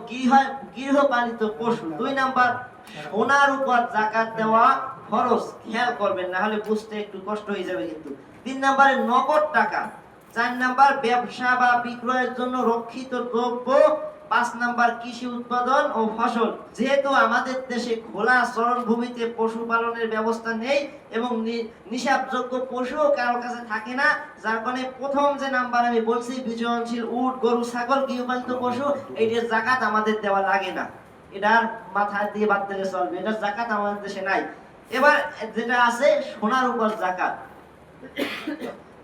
গৃহপালিত পশু। 2 নাম্বার সোনার উপর যাকাত দেওয়া ফরজ। খেয়াল করবেন, না হলে বুঝতে একটু কষ্ট হয়ে যাবে কিন্তু। 3 নাম্বারে নগদ টাকা। 4 নাম্বার ব্যবসা বা বিক্রয়ের জন্য রক্ষিত দ্রব্য। 5 নাম্বার কৃষি উৎপাদন ও ফসল। যেহেতু আমাদের দেশে খোলা চরণভূমিতে পশুপালনের ব্যবস্থা নেই এবং নিষাবযোগ্য পশু কারো কাছে থাকে না, যার কারণে প্রথম যে নাম্বার আমি বলছি বিচরণশীল উট, গরু, ছাগল, গৃহপালিত পশু, এইটার যাকাত আমাদের দেওয়া লাগে না। এটার মাথায় দিয়ে বাদ দিলে চলবে, এটার যাকাত আমাদের দেশে নাই। এবার যেটা আছে সোনার উপর যাকাত।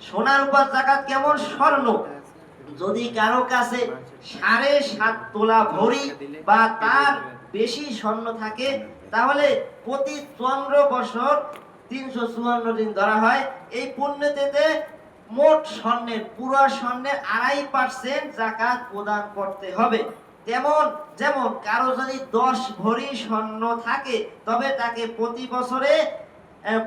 সোনার উপর যাকাত কেমন? স্বর্ণ। যদি কারো কাছে 7.5 তোলা ভরি বা তার বেশি স্বর্ণ থাকে, তাহলে প্রতি 14 বছর 354 দিন ধরা হয়। এই পুণ্যতিতে মোট স্বর্ণের, পুরো স্বর্ণের 2.5% যাকাত প্রদান করতে হবে। যেমন কারো যদি 10 ভরি স্বর্ণ থাকে, তবে তাকে প্রতি বছরে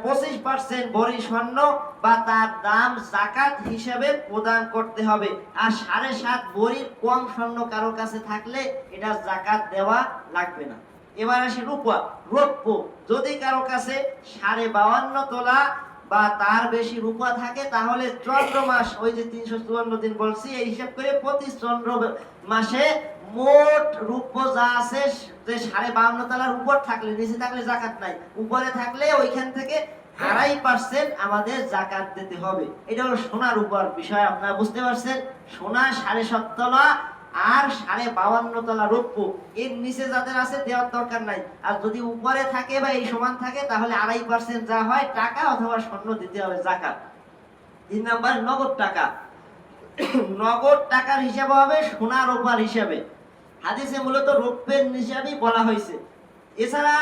25% ভরি স্বর্ণ বা তার দাম যাকাত হিসেবে প্রদান করতে হবে। আর 7.5 ভরির কম স্বর্ণ কারো কাছে থাকলে এটা যাকাত দেওয়া লাগবে না। এবার আসি রৌপ্য। যদি কারো কাছে 52.5 তোলা বা তার বেশি রূপা থাকে, তাহলে চন্দ্র মাস, ওই যে 354 দিন বলছি, এই হিসাব করে প্রতি চন্দ্র মাসে মোট রূপ্য যা আছে, যে 52.5 তলার উপর থাকলে, নিচে থাকলে যাকাত নাই, উপরে থাকলে ওইখান থেকে 2.5% আমাদের যাকাত দিতে হবে। এটা হলো সোনার উপর বিষয়। আপনারা বুঝতে পারছেন? সোনা 7.5 তোলা আর 52.5 তোলা রৌপ্য। এর নিচে যাদের আছে দেওয়ার দরকার নাই। আর যদি উপরে থাকে বা এই সমান থাকে, তাহলে 2.5% যা হয় টাকা অথবা স্বর্ণ দিতে হবে যাকাত। 3 নাম্বার নগদ টাকা। নগদ টাকার হিসাব হবে সোনার রূপার হিসাবে। হাদিসে মূলত রৌপ্যের হিসাবই বলা হয়েছে। এছাড়া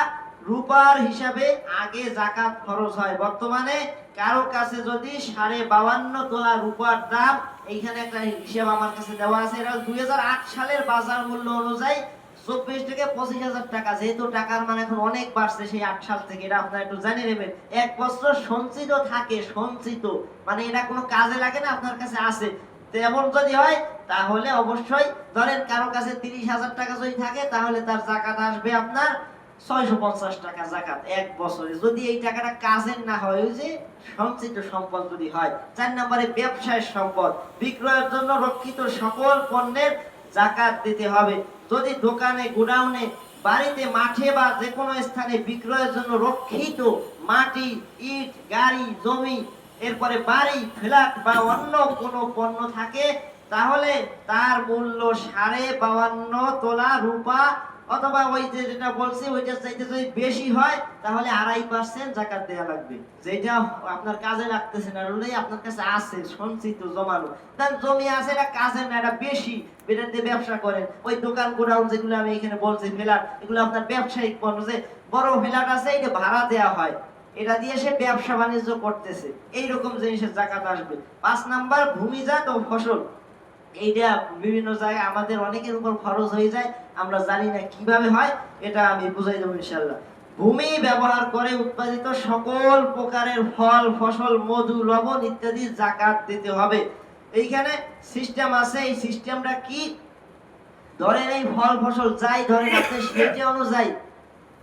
রূপার হিসাবে আগে যাকাত খরচ হয়। বর্তমানে কারো কাছে যদি 52.5 তোলা রূপার দাম, এইখানে একটা হিসাব আমার কাছে দেওয়া আছে, এটা 2008 সালের বাজার মূল্য অনুযায়ী 24 থেকে 25,000 টাকা। যেহেতু টাকার মান এখন অনেক বাড়ছে সেই 8 সাল থেকে, এটা আপনারা একটু জানে নেবেন। 1 বছর সঞ্চিত থাকে, সঞ্চিত মানে এটা কোনো কাজে লাগে না, আপনার কাছে আছে। তেমন যদি হয় তাহলে অবশ্যই, ধরেন কারো কাছে 30,000 টাকা যদি থাকে, তাহলে তার যাকাত আসবে আপনার 650 টাকা যাকাত 1 বছরে, যদি এই টাকাটা কাজের না হয়, ওই যে সঞ্চিত সম্পদ যদি হয়। 4 নম্বরে ব্যবসায়ের সম্পদ। বিক্রয়ের জন্য রক্ষিত সকল পণ্যের যাকাত দিতে হবে। যদি দোকানে, গোডাউনে, বাড়িতে, মাঠে বা যে কোনো স্থানে বিক্রয়ের জন্য রক্ষিত মাটি, ইট, গাড়ি, জমি, এরপরে বাড়ি, ফ্ল্যাট বা অন্য কোনো পণ্য থাকে, তাহলে তার মূল্য 52.5 তোলা রূপা অথবা ওই যে যেটা বলছি ওইটা চাইতে যদি বেশি হয়, তাহলে 2.5% যাকাত দেওয়া লাগবে। যেটা আপনার কাজে লাগতেছে না, ওটাই আপনার কাছে আছে সঞ্চিত জমানো। তার জমি আছে, এটা কাজে না, এটা বেশি, এটা দিয়ে ব্যবসা করেন। ওই দোকান, গোডাউন যেগুলো আমি এখানে বলছি, ফ্ল্যাট, এগুলো আপনার ব্যবসায়িক পণ্য। যে বড় ফ্ল্যাট আছে, এটা ভাড়া দেওয়া হয়, এটা দিয়ে সে ব্যবসা বাণিজ্য করতেছে, এইরকম জিনিসের জাকাত আসবে। 5 নাম্বার ভূমিজাত ও ফসল, এইটা বিভিন্ন জায়গায় আমাদের অনেকের উপর খরচ হয়ে যায়, আমরা জানি না কিভাবে হয়, এটা আমি বুঝাই দেবো ইনশাআল্লাহ। ভূমি ব্যবহার করে উৎপাদিত সকল প্রকারের ফল, ফসল, মধু, লবণ ইত্যাদি জাকাত দিতে হবে। এইখানে সিস্টেম আছে, এই সিস্টেমটা কি? ধরেন এই ফল ফসল যাই ধরেন আপনি সেটা অনুযায়ী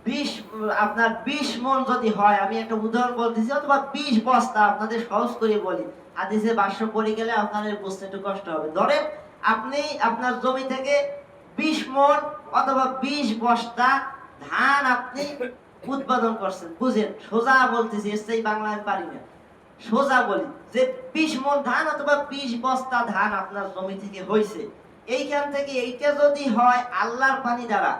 20 মণ যদি হয়, আমি একটা উদাহরণ বলতেছি, অথবা 20 বস্তা, আপনাদের সহজ করে বলি, হাদিসে ভাষ্য পড়ে গেলে আপনাদের বুঝতে একটু কষ্ট হবে। ধরেন আপনি আপনার জমি থেকে 20 মণ অথবা 20 বস্তা ধান আপনি উৎপাদন করছেন। বুঝেন, সোজা বলতেছি, এর চেয়ে বাংলা আমি পারি না, সোজা বলি যে 20 মণ ধান অথবা 20 বস্তা ধান আপনার জমি থেকে হয়েছে। এইখান থেকে এইটা যদি হয় আল্লাহর পানি দ্বারা,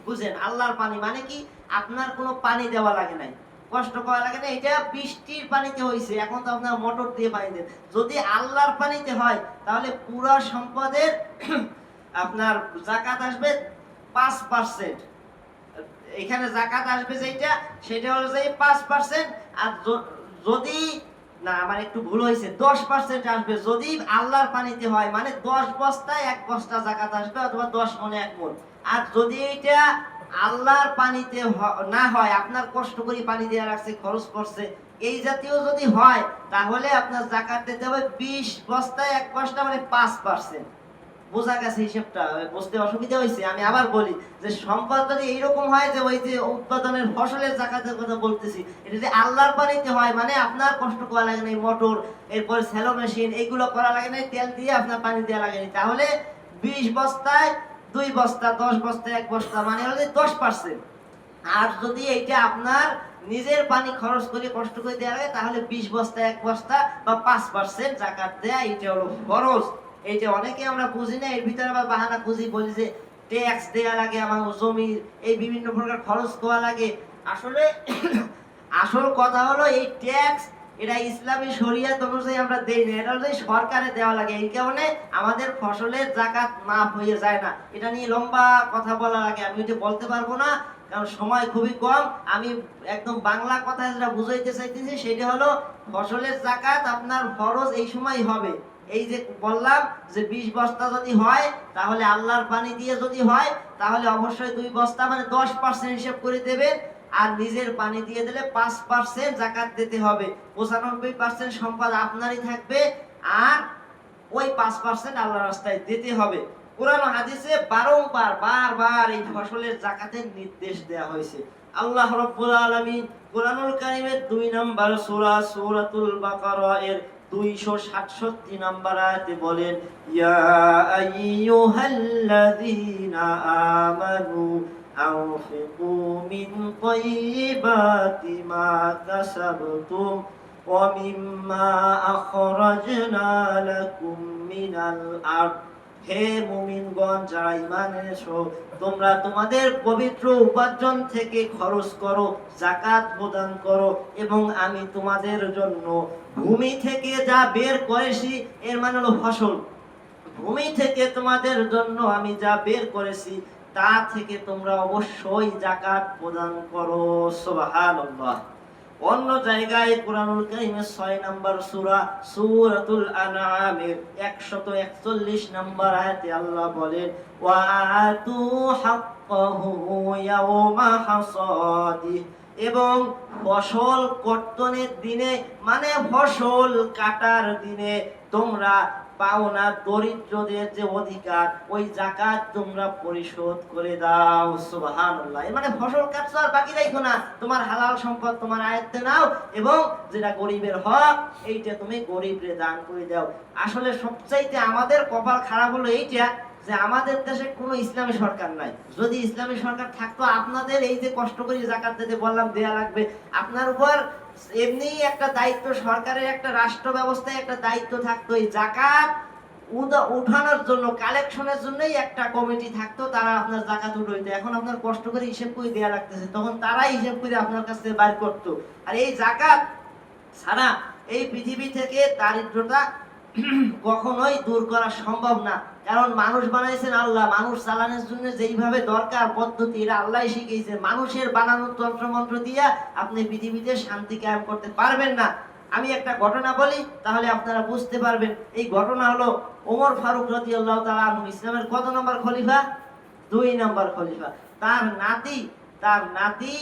বুঝেন, আল্লাহর পানি মানে কি? আপনার কোনো পানি দেওয়া লাগে নাই, কষ্ট করা লাগে না, এটা বৃষ্টির পানিতে হয়েছে, এখন তো আপনার মোটর দিয়ে পানি দেন। যদি আল্লাহর পানিতে হয় তাহলে পুরো সম্পদের আপনার জাকাত আসবে 5%। এখানে জাকাত আসবে যেটা, সেটা হলো যে 5%। আর যদি না, আমার একটু ভুল হয়েছে, 10% আসবে যদি আল্লাহর পানিতে হয়, মানে 10 বস্তায় 1 বস্তা জাকাত আসবে, অথবা 10 মণে 1 মণ। আর যদি এটা আল্লাহর পানিতে না হয়, আপনার কষ্ট করে পানি দেওয়া রাখছে, খরচ করছে, এই জাতীয় যদি হয়, তাহলে আপনার জাকাত দিতে হবে 20 বস্তায় 1 বস্তা, মানে 5%। বোঝা গেছে হিসেবটা? বুঝতে অসুবিধা হয়েছে? আমি আবার বলি যে সম্পদ যদি এইরকম হয়, যে ওই যে উৎপাদনের ফসলের জাকাতের কথা বলতেছি, এটা যদি আল্লাহর পানিতে হয়, মানে আপনার কষ্ট করা লাগে না, মোটর, এরপর স্যালো মেশিন, এগুলো করা লাগে না, তেল দিয়ে আপনার পানি দেওয়া লাগে না, তাহলে 20 বস্তায় 2 বস্তা, 10 বস্তায় 1 বস্তা, মানে হলো 10%। আর যদি এইটা আপনার নিজের পানি খরচ করে কষ্ট করে দেওয়া লাগে, তাহলে 20 বস্তায় 1 বস্তা বা 5% জাকাত দেয়া, এটা হলো ফরজ। এইটা অনেকে আমরা বুঝি না, এর ভিতরে আবার বাহানা খুঁজি, বলি যে ট্যাক্স দেয়া লাগে, আমার জমির এই বিভিন্ন প্রকার খরচ করা লাগে। আসলে আসল কথা হলো এই ট্যাক্স, এটা ইসলামী শরিয়ত অনুযায়ী আমরা দেই না, এটা হলো সরকারে দেওয়া লাগে। এই কারণে আমাদের ফসলের জাকাত মাফ হয়ে যায় না। এটা নিয়ে লম্বা কথা বলা লাগে, আমি এটা বলতে পারবো না, কারণ সময় খুবই কম। আমি একদম বাংলা কথা যেটা বুঝাইতে চাইতেছি, সেটা হলো ফসলের জাকাত আপনার ফরজ এই সময় হবে। এই যে বললাম যে 20 বস্তা যদি হয়, তাহলে আল্লাহর পানি দিয়ে যদি হয়, তাহলে অবশ্যই 2 বস্তা, মানে 10% হিসাব করে দেবেন। আর নিজের পানি দিয়ে দিলে 5% জাকাত দিতে হবে। 95% সম্পদ আপনারই থাকবে, আর ওই 5% আল্লাহর রাস্তায় দিতে হবে। কোরআন ও হাদিসে বারবার এই ফসলের জাকাতের নির্দেশ দেওয়া হয়েছে। আল্লাহ রাব্বুল আলামিন কোরআনুল কারীমের 2 নম্বর সূরা সূরাতুল বাকারা এর 267 নম্বর আয়াতে বলেন, ইয়া আইয়ুহাল্লাযীনা আমানু আনফিকু মিন তাইয়্যিবাতি মা কাসাবতুম ওয়া মিম্মা আখরাজনা লাকুম মিনাল আরদ। হে মুমিনগণ, যারা ঈমান এনেছো, তোমরা তোমাদের পবিত্র উপার্জন থেকে খরচ করো, যাকাত প্রদান করো, এবং আমি তোমাদের জন্য ভূমি থেকে যা বের করেছি, এর মানে হলো ফসল, ভূমি থেকে তোমাদের জন্য আমি যা বের করেছি, তা থেকে তোমরা অবশ্যই যাকাত প্রদান করো। সুবহানাল্লাহ। অন্য জায়গায় কোরআনুল কারীমের 6 নম্বর সূরা সূরাতুল আনআমের 141 নম্বর আয়াতে আল্লাহ বলেন, ওয়া আতু হাক্কাহু ইয়াওমা হাসাদিহি, এবং ফসল কর্তনের দিনে, মানে ফসল কাটার দিনে তোমরা পাওনা দরিদ্রদের যে অধিকার, ওই জাকাত তোমরা পরিশোধ করে দাও। সুবহানাল্লাহ। মানে ফসল কাটছো আর বাকি রাখো না, তোমার হালাল সম্পদ তোমার আয়ত্তে নাও, এবং যেটা গরিবের হক, এইটা তুমি গরিবরে দান করে দাও। আসলে সবচাইতে আমাদের কপাল খারাপ হলো এইটা, যে আমাদের দেশে কোনো ইসলামী সরকার নাই। যদি ইসলামী সরকার থাকতো, আপনাদের এই যে কষ্ট করে জাকাত দিতে বললাম, দেয়া লাগবে, আপনার উপর এমনি একটা দায়িত্ব, সরকারের একটা রাষ্ট্র ব্যবস্থায় একটা দায়িত্ব থাকতো, এই জাকাত উঠানোর জন্য, কালেকশনের জন্যই একটা কমিটি থাকতো, তারা আপনার জাকাত উঠাইতো। এখন আপনার কষ্ট করে হিসেব করে দেয়া লাগতেছে, তখন তারাই হিসেব করে আপনার কাছ থেকে বাইর করতো। আর এই জাকাত ছাড়া এই পৃথিবী থেকে দারিদ্রতা কখনোই দূর করা সম্ভব না। কারণ মানুষ বানাইছেন আল্লাহ, মানুষ চালানোর জন্য যেইভাবে দরকার পদ্ধতি এটা আল্লাহ শিখিয়েছে। মানুষের বানানোর তন্ত্রমন্ত্র দিয়ে আপনি পৃথিবীতে শান্তি কায়েম করতে পারবেন না। আমি একটা ঘটনা বলি, তাহলে আপনারা বুঝতে পারবেন। এই ঘটনা হলো ওমর ফারুক রাদিয়াল্লাহু তাআলা আনহু, ইসলামের কত নম্বর খলিফা? 2 নম্বর খলিফা। তার নাতি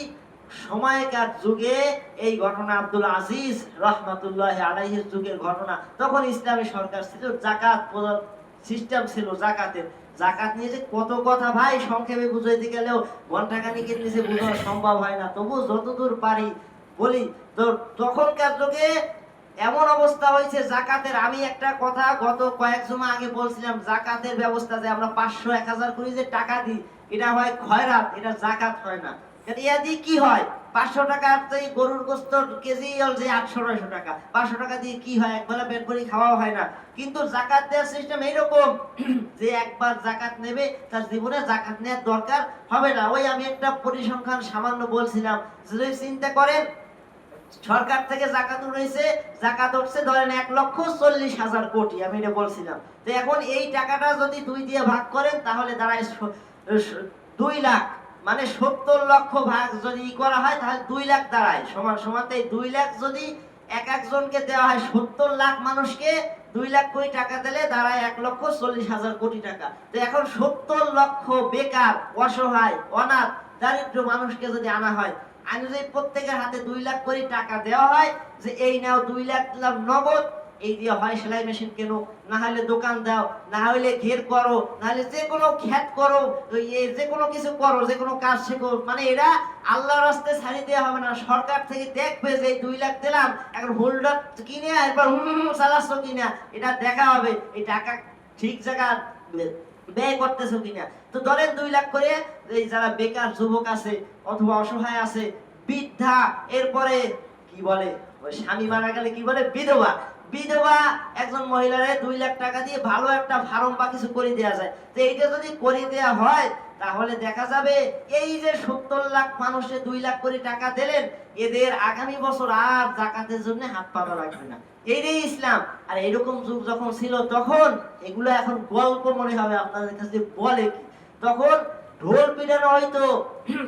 সময়কার যুগে এই ঘটনা, আব্দুল আজিজ রহমাতুল্লাহ আলাইহির যুগের ঘটনা। তখন ইসলামী সরকার ছিল, জাকাত সিস্টেম ছিল জাকাতের। জাকাত নিয়ে যে কত কথা ভাই, সংক্ষেপে বুঝাইতে গেলেও ঘন্টাখানিকের নিচে বোঝানো সম্ভব হয় না, তবু যতদূর পারি বলি। তো তখনকার যুগে এমন অবস্থা হয়েছে জাকাতের, আমি একটা কথা গত কয়েক জমা আগে বলছিলাম, জাকাতের ব্যবস্থা যে আমরা 500-1000 করে যে টাকা দিই, এটা হয় খয়রাত, এটা জাকাত হয় না। ইয়াদি কি হয়, 500 টাকা গরুর গোস্ত কেজি যে 800-900 টাকা, 500 টাকা দিয়ে কি হয়, একবেলা পেট ভরে খাওয়াও হয় না। কিন্তু জাকাত দেওয়ার সিস্টেম এইরকম যে একবার জাকাত নেবে তার জীবনে জাকাত নেওয়ার দরকার হবে না। ওই আমি একটা পরিসংখ্যান সামান্য বলছিলাম, যদি চিন্তা করেন সরকার থেকে জাকাত উঠেছে, জাকাত উঠছে ধরেন 1,40,000 কোটি, আমি এটা বলছিলাম। তো এখন এই টাকাটা যদি 2 দিয়ে ভাগ করেন তাহলে দাঁড়ায় 2 লাখ, মানে 70 লক্ষ ভাগ যদি করা হয় তাহলে 2 লাখ দাঁড়ায়, সমান সমান। এই 2 লাখ যদি এক একজনকে দেওয়া হয়, 70 লাখ মানুষকে 2 লাখ কোটি টাকা দিলে দাঁড়ায় 1,40,000 কোটি টাকা। তো এখন 70 লক্ষ বেকার, অসহায়, অনাথ, দারিদ্র মানুষকে যদি আনা হয়, আমি যদি প্রত্যেকের হাতে 2 লাখ করে টাকা দেওয়া হয়, যে এই নাও 2 লাখ দিলাম নগদ, এই দিয়ে হয় সেলাই মেশিন কেনো, না হলে দোকান দাও, না হলে ঘের করো, না হলে যে কোনো খ্যাত করো, যে কোনো কিছু করো, যে কোনো কাজ শেখো। মানে এরা আল্লাহর রাস্তায় ছাড়ি দেওয়া হবে না, সরকার থেকে দেখবে যে 2 লাখ দিলাম, এখন হোল্ডার কিনে একবার চালাচ্ছ কিনা এটা দেখা হবে, এই টাকা ঠিক জায়গা ব্যয় করতেছো কিনা। তো ধরেন 2 লাখ করে এই যারা বেকার যুবক আছে অথবা অসহায় আছে, বৃদ্ধা, এরপরে কি বলে ওই স্বামী মারা গেলে কি বলে, বিধবা, বিধবা একজন মহিলারে 2 লাখ টাকা দিয়ে ভালো একটা ফার্ম বা কিছু করে দেওয়া যায়। তো এইটা যদি করে দেওয়া হয় তাহলে দেখা যাবে এই যে 70 লাখ মানুষে 2 লাখ করে টাকা দিলেন, এদের আগামী বছর আর জাকাতের জন্য হাত পাতা লাগবে না। এইটাই ইসলাম। আর এরকম যুগ যখন ছিল তখন এগুলো এখন গল্প মনে হবে আপনাদের কাছে, বলে কি তখন ঢোল পিটানো হয়তো,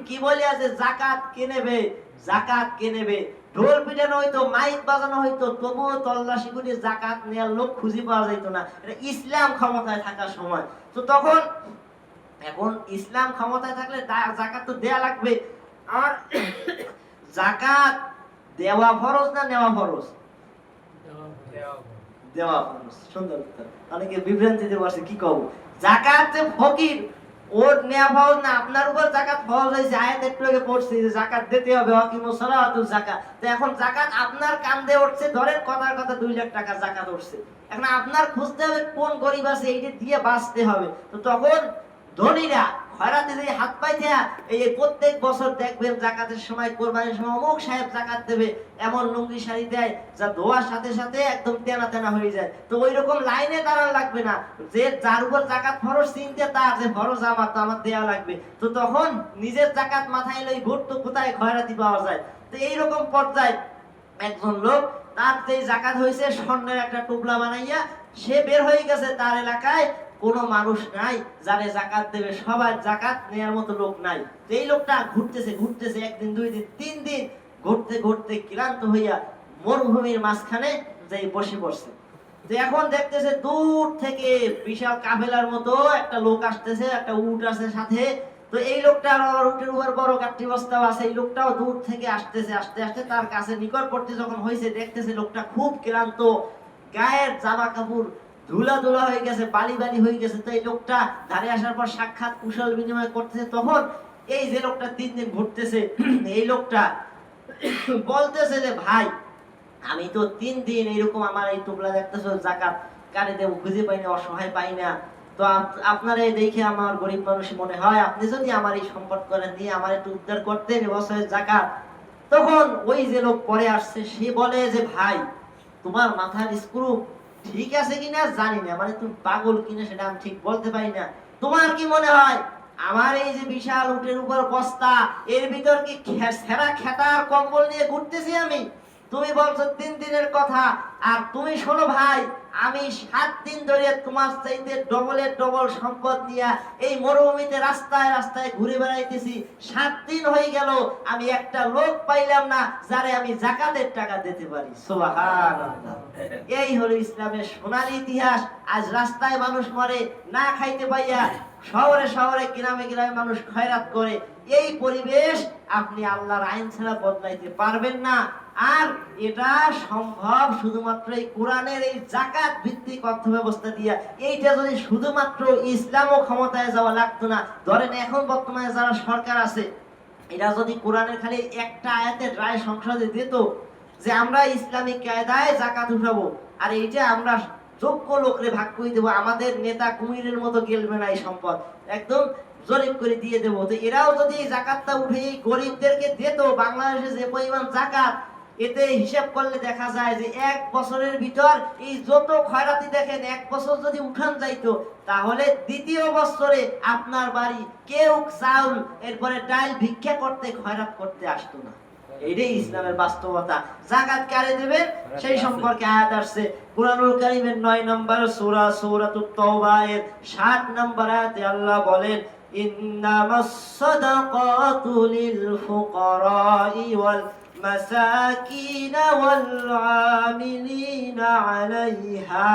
কি বলে আছে, জাকাত কে নেবে, জাকাত কে নেবে, ঢোল পিটানো হইতো, মাইক বাজানো হইতো, তবুও তল্লাশি করে জাকাত নেওয়ার লোক খুঁজে পাওয়া যাইতো না। এটা ইসলাম ক্ষমতায় থাকার সময়। তো তখন, এখন ইসলাম ক্ষমতায় থাকলে জাকাত তো দেয়া লাগবে। আর জাকাত দেওয়া ফরজ না নেওয়া ফরজ? দেওয়া ফরজ। সুন্দর উত্তর। অনেকে বিভ্রান্তিতে বসে, কি কব, জাকাত যে ফকির ওর নেওয়া ফরজ না, আপনার উপর জাকাত ফরজ হয়েছে, আয়াত একটু আগে পড়ছি যে জাকাত দিতে হবে, ওয়াকিমুস সালাতুজ যাকাত। তো এখন জাকাত আপনার কান্দে উঠছে, ধরেন কথার কথা 2 লাখ টাকা জাকাত উঠছে, এখন আপনার খুঁজতে হবে কোন গরিব আছে, এইটা দিয়ে বাঁচতে হবে। তো তখন ধনীরা খয়রাতে যে হাত পাইতে, এই প্রত্যেক বছর দেখবেন জাকাতের সময়, কোরবানির সময় অমুক সাহেব জাকাত দেবে, এমন লুঙ্গি শাড়ি দেয় যা ধোয়ার সাথে সাথে একদম তেনা তেনা হয়ে যায়। তো ওই রকম লাইনে দাঁড়ান লাগবে না, যে যার উপর জাকাত ফরজ চিনতে তার যে ফরজ আমার, তো আমার দেওয়া লাগবে। তো তখন নিজের জাকাত মাথায় লই ঘুরতো, কোথায় খয়রাতি পাওয়া যায়। তো এইরকম পর্যায়ে একজন লোক, তার যে জাকাত হয়েছে স্বর্ণের একটা টুকলা বানাইয়া, সে বের হয়ে গেছে, তার এলাকায় কোনো মানুষ নাই যারে জাকাত দেবে, সবার জাকাত নেয়ার মতো লোক নাই। তো এই লোকটা ঘুরতেছে ঘুরতেছে, 1 দিন 2 দিন 3 দিন ঘুরতে ঘুরতে ক্লান্ত হইয়া মরুভূমির মাঝখানে যাই বসে পড়ছে। তো এখন দেখতেছে দূর থেকে বিশাল কাফেলার মতো একটা লোক আসতেছে, একটা উট আছে সাথে। তো এই লোকটা আর উটের উপর বড় কাঠি বস্তাও আছে, এই লোকটাও দূর থেকে আসতেছে, আস্তে আস্তে তার কাছে নিকটবর্তী যখন হয়েছে, দেখতেছে লোকটা খুব ক্লান্ত, গায়ের জামা কাপড় ধুলা ধুলা হয়ে গেছে, বালি বালি হয়ে গেছে। তো এই লোকটা ধারে আসার পর সাক্ষাৎ কুশল বিনিময় করতেছে। তখন এই যে লোকটা 3 দিন ঘুরতেছে, এই লোকটা বলতেছে যে ভাই, আমি তো 3 দিন এরকম আমার এই টুকলা দেখতেছো, জাকাত কারে দেব খুঁজে পাই না, অসহায় পাই না। তো আপনারা দেখে আমার গরিব মানুষ মনে হয়, আপনি যদি আমার এই সম্পদ করে দিয়ে আমার একটু উদ্ধার করতেন এবছরের জাকাত। তখন ওই যে লোক পরে আসছে, সে বলে যে ভাই, তোমার মাথার স্ক্রু ঠিক আছে কিনা জানি না, মানে তুমি পাগল কিনা সেটা আমি ঠিক বলতে পারি না। তোমার কি মনে হয় আমার এই যে বিশাল উটের উপর বস্তা, এর ভিতর কি সেরা খেতার কম্বল নিয়ে ঘুরতেছি আমি? তুমি বলছো 3 দিনের কথা, আর তুমি শোনো ভাই, আমি 7 দিন ধরে তোমার চাইতে ডবলের ডবল সম্পদ নিয়ে এই মরুভূমিতে রাস্তায় রাস্তায় ঘুরে বেড়াইতেছি। 7 দিন হয়ে গেল, আমি একটা লোক পাইলাম না যারে আমি যাকাতের টাকা দিতে পারি। সুবহানাল্লাহ। এই হলো ইসলামের সোনালী ইতিহাস। আজ রাস্তায় মানুষ মরে না খাইতে পাইয়া, শহরে শহরে গ্রামে গ্রামে মানুষ খয়রাত করে। এই পরিবেশ আপনি আল্লাহর আইন ছাড়া বদলাইতে পারবেন না। আর এটা সম্ভব শুধুমাত্র এই কোরআনের এই যাকাত ভিত্তিক অর্থ ব্যবস্থা দিয়া। এইটা যদি শুধুমাত্র ইসলাম ও ক্ষমতায় যাওয়া লাগতো না, ধরেন এখন বর্তমানে যারা সরকার আছে, এরা যদি কোরআনের খালি একটা আয়াতের রায় সংসদে দিত যে আমরা ইসলামিক কায়দায় যাকাত উঠাবো, আর এইটা আমরা যোগ্য লোকরে ভাগ করে দেবো, আমাদের নেতা কুমিরের মতো গেলবে না এই সম্পদ, একদম জরিপ করে দিয়ে দেবো, তো এরাও যদি এই যাকাতটা উঠে এই গরিবদেরকে দিত, বাংলাদেশে যে পরিমাণ যাকাত, এতে হিসাব করলে দেখা যায় যে 1 বছরের ভিতর এই যত খয়রাতি দেখেন, 1 বছর যদি উঠান যাইতো, তাহলে দ্বিতীয় বছরে আপনার বাড়ি কেউ চাউল এরপরে ডাল ভিক্ষা করতে খয়রাত করতে আসতো না। এইটাই ইসলামের বাস্তবতা। যাকাত কারে দিবেন সেই সম্পর্কে আয়াত আসছে কুরআনুল কারীমের 9 নম্বর সূরা সূরাতুত তাওবা এর 7 নম্বর আয়াতে আল্লাহ বলেন, ইন্নামাস সাদাকাতু লিল ফুকারাই ওয়াল মাসাকিন ওয়াল আমিলিনা আলাইহা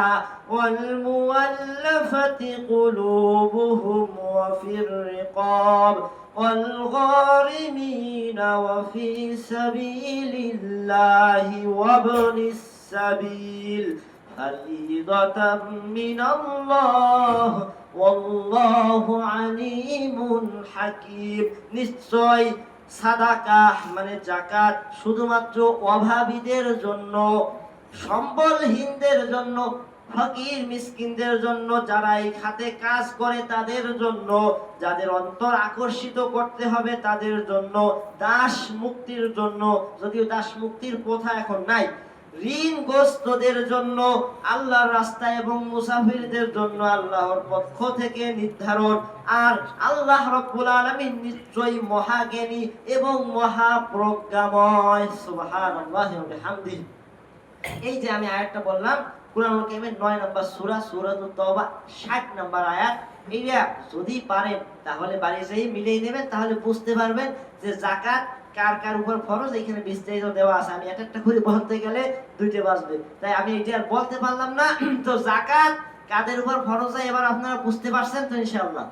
ওয়াল মুওয়াল্লাফাতি কুলুবুহুম ওয়া ফির রিকাব والغارمين وفي سبيل الله وابن السبيل فريضة من الله والله عليم حكيم। নিশ্চয় সাদাকা মানে যাকাত শুধুমাত্র অভাবীদের জন্য, সম্বলহীনদের জন্য, ফকির মিসকিনদের জন্য, যারা এই খাতে কাজ করে তাদের জন্য, যাদের অন্তর আকর্ষিত করতে হবে তাদের জন্য, দাস মুক্তির জন্য, যদিও দাস মুক্তির প্রথা এখন নাই, ঋণগ্রস্তদের জন্য, আল্লাহর রাস্তায় এবং মুসাফিরদের জন্য আল্লাহর পক্ষ থেকে নির্ধারণ। আর আল্লাহ রাব্বুল আলামিন নিশ্চয়ই মহাজ্ঞানী এবং মহাপ্রজ্ঞাময়। সুবহানাল্লাহি ওয়া বিহামদিহি। এই যে আমি আয়াতটা বললাম কুরআনুল কারীমের 9 নম্বর সূরা সূরাতুত তাওবা 60 নম্বর আয়াত, এইটা যদি পারেন তাহলে বাড়ি যেয়ে মিলিয়ে নেবেন, তাহলে বুঝতে পারবেন যে যাকাত কার কার উপর ফরজ। এখানে বিস্তারিত দেওয়া আছে, আমি একটা করে বলতে গেলে 2টা বাজবে, তাই আমি এটা আর বলতে পারলাম না। তো যাকাত কাদের উপর ফরজ হয় এবার আপনারা বুঝতে পারছেন তো ইনশাআল্লাহ।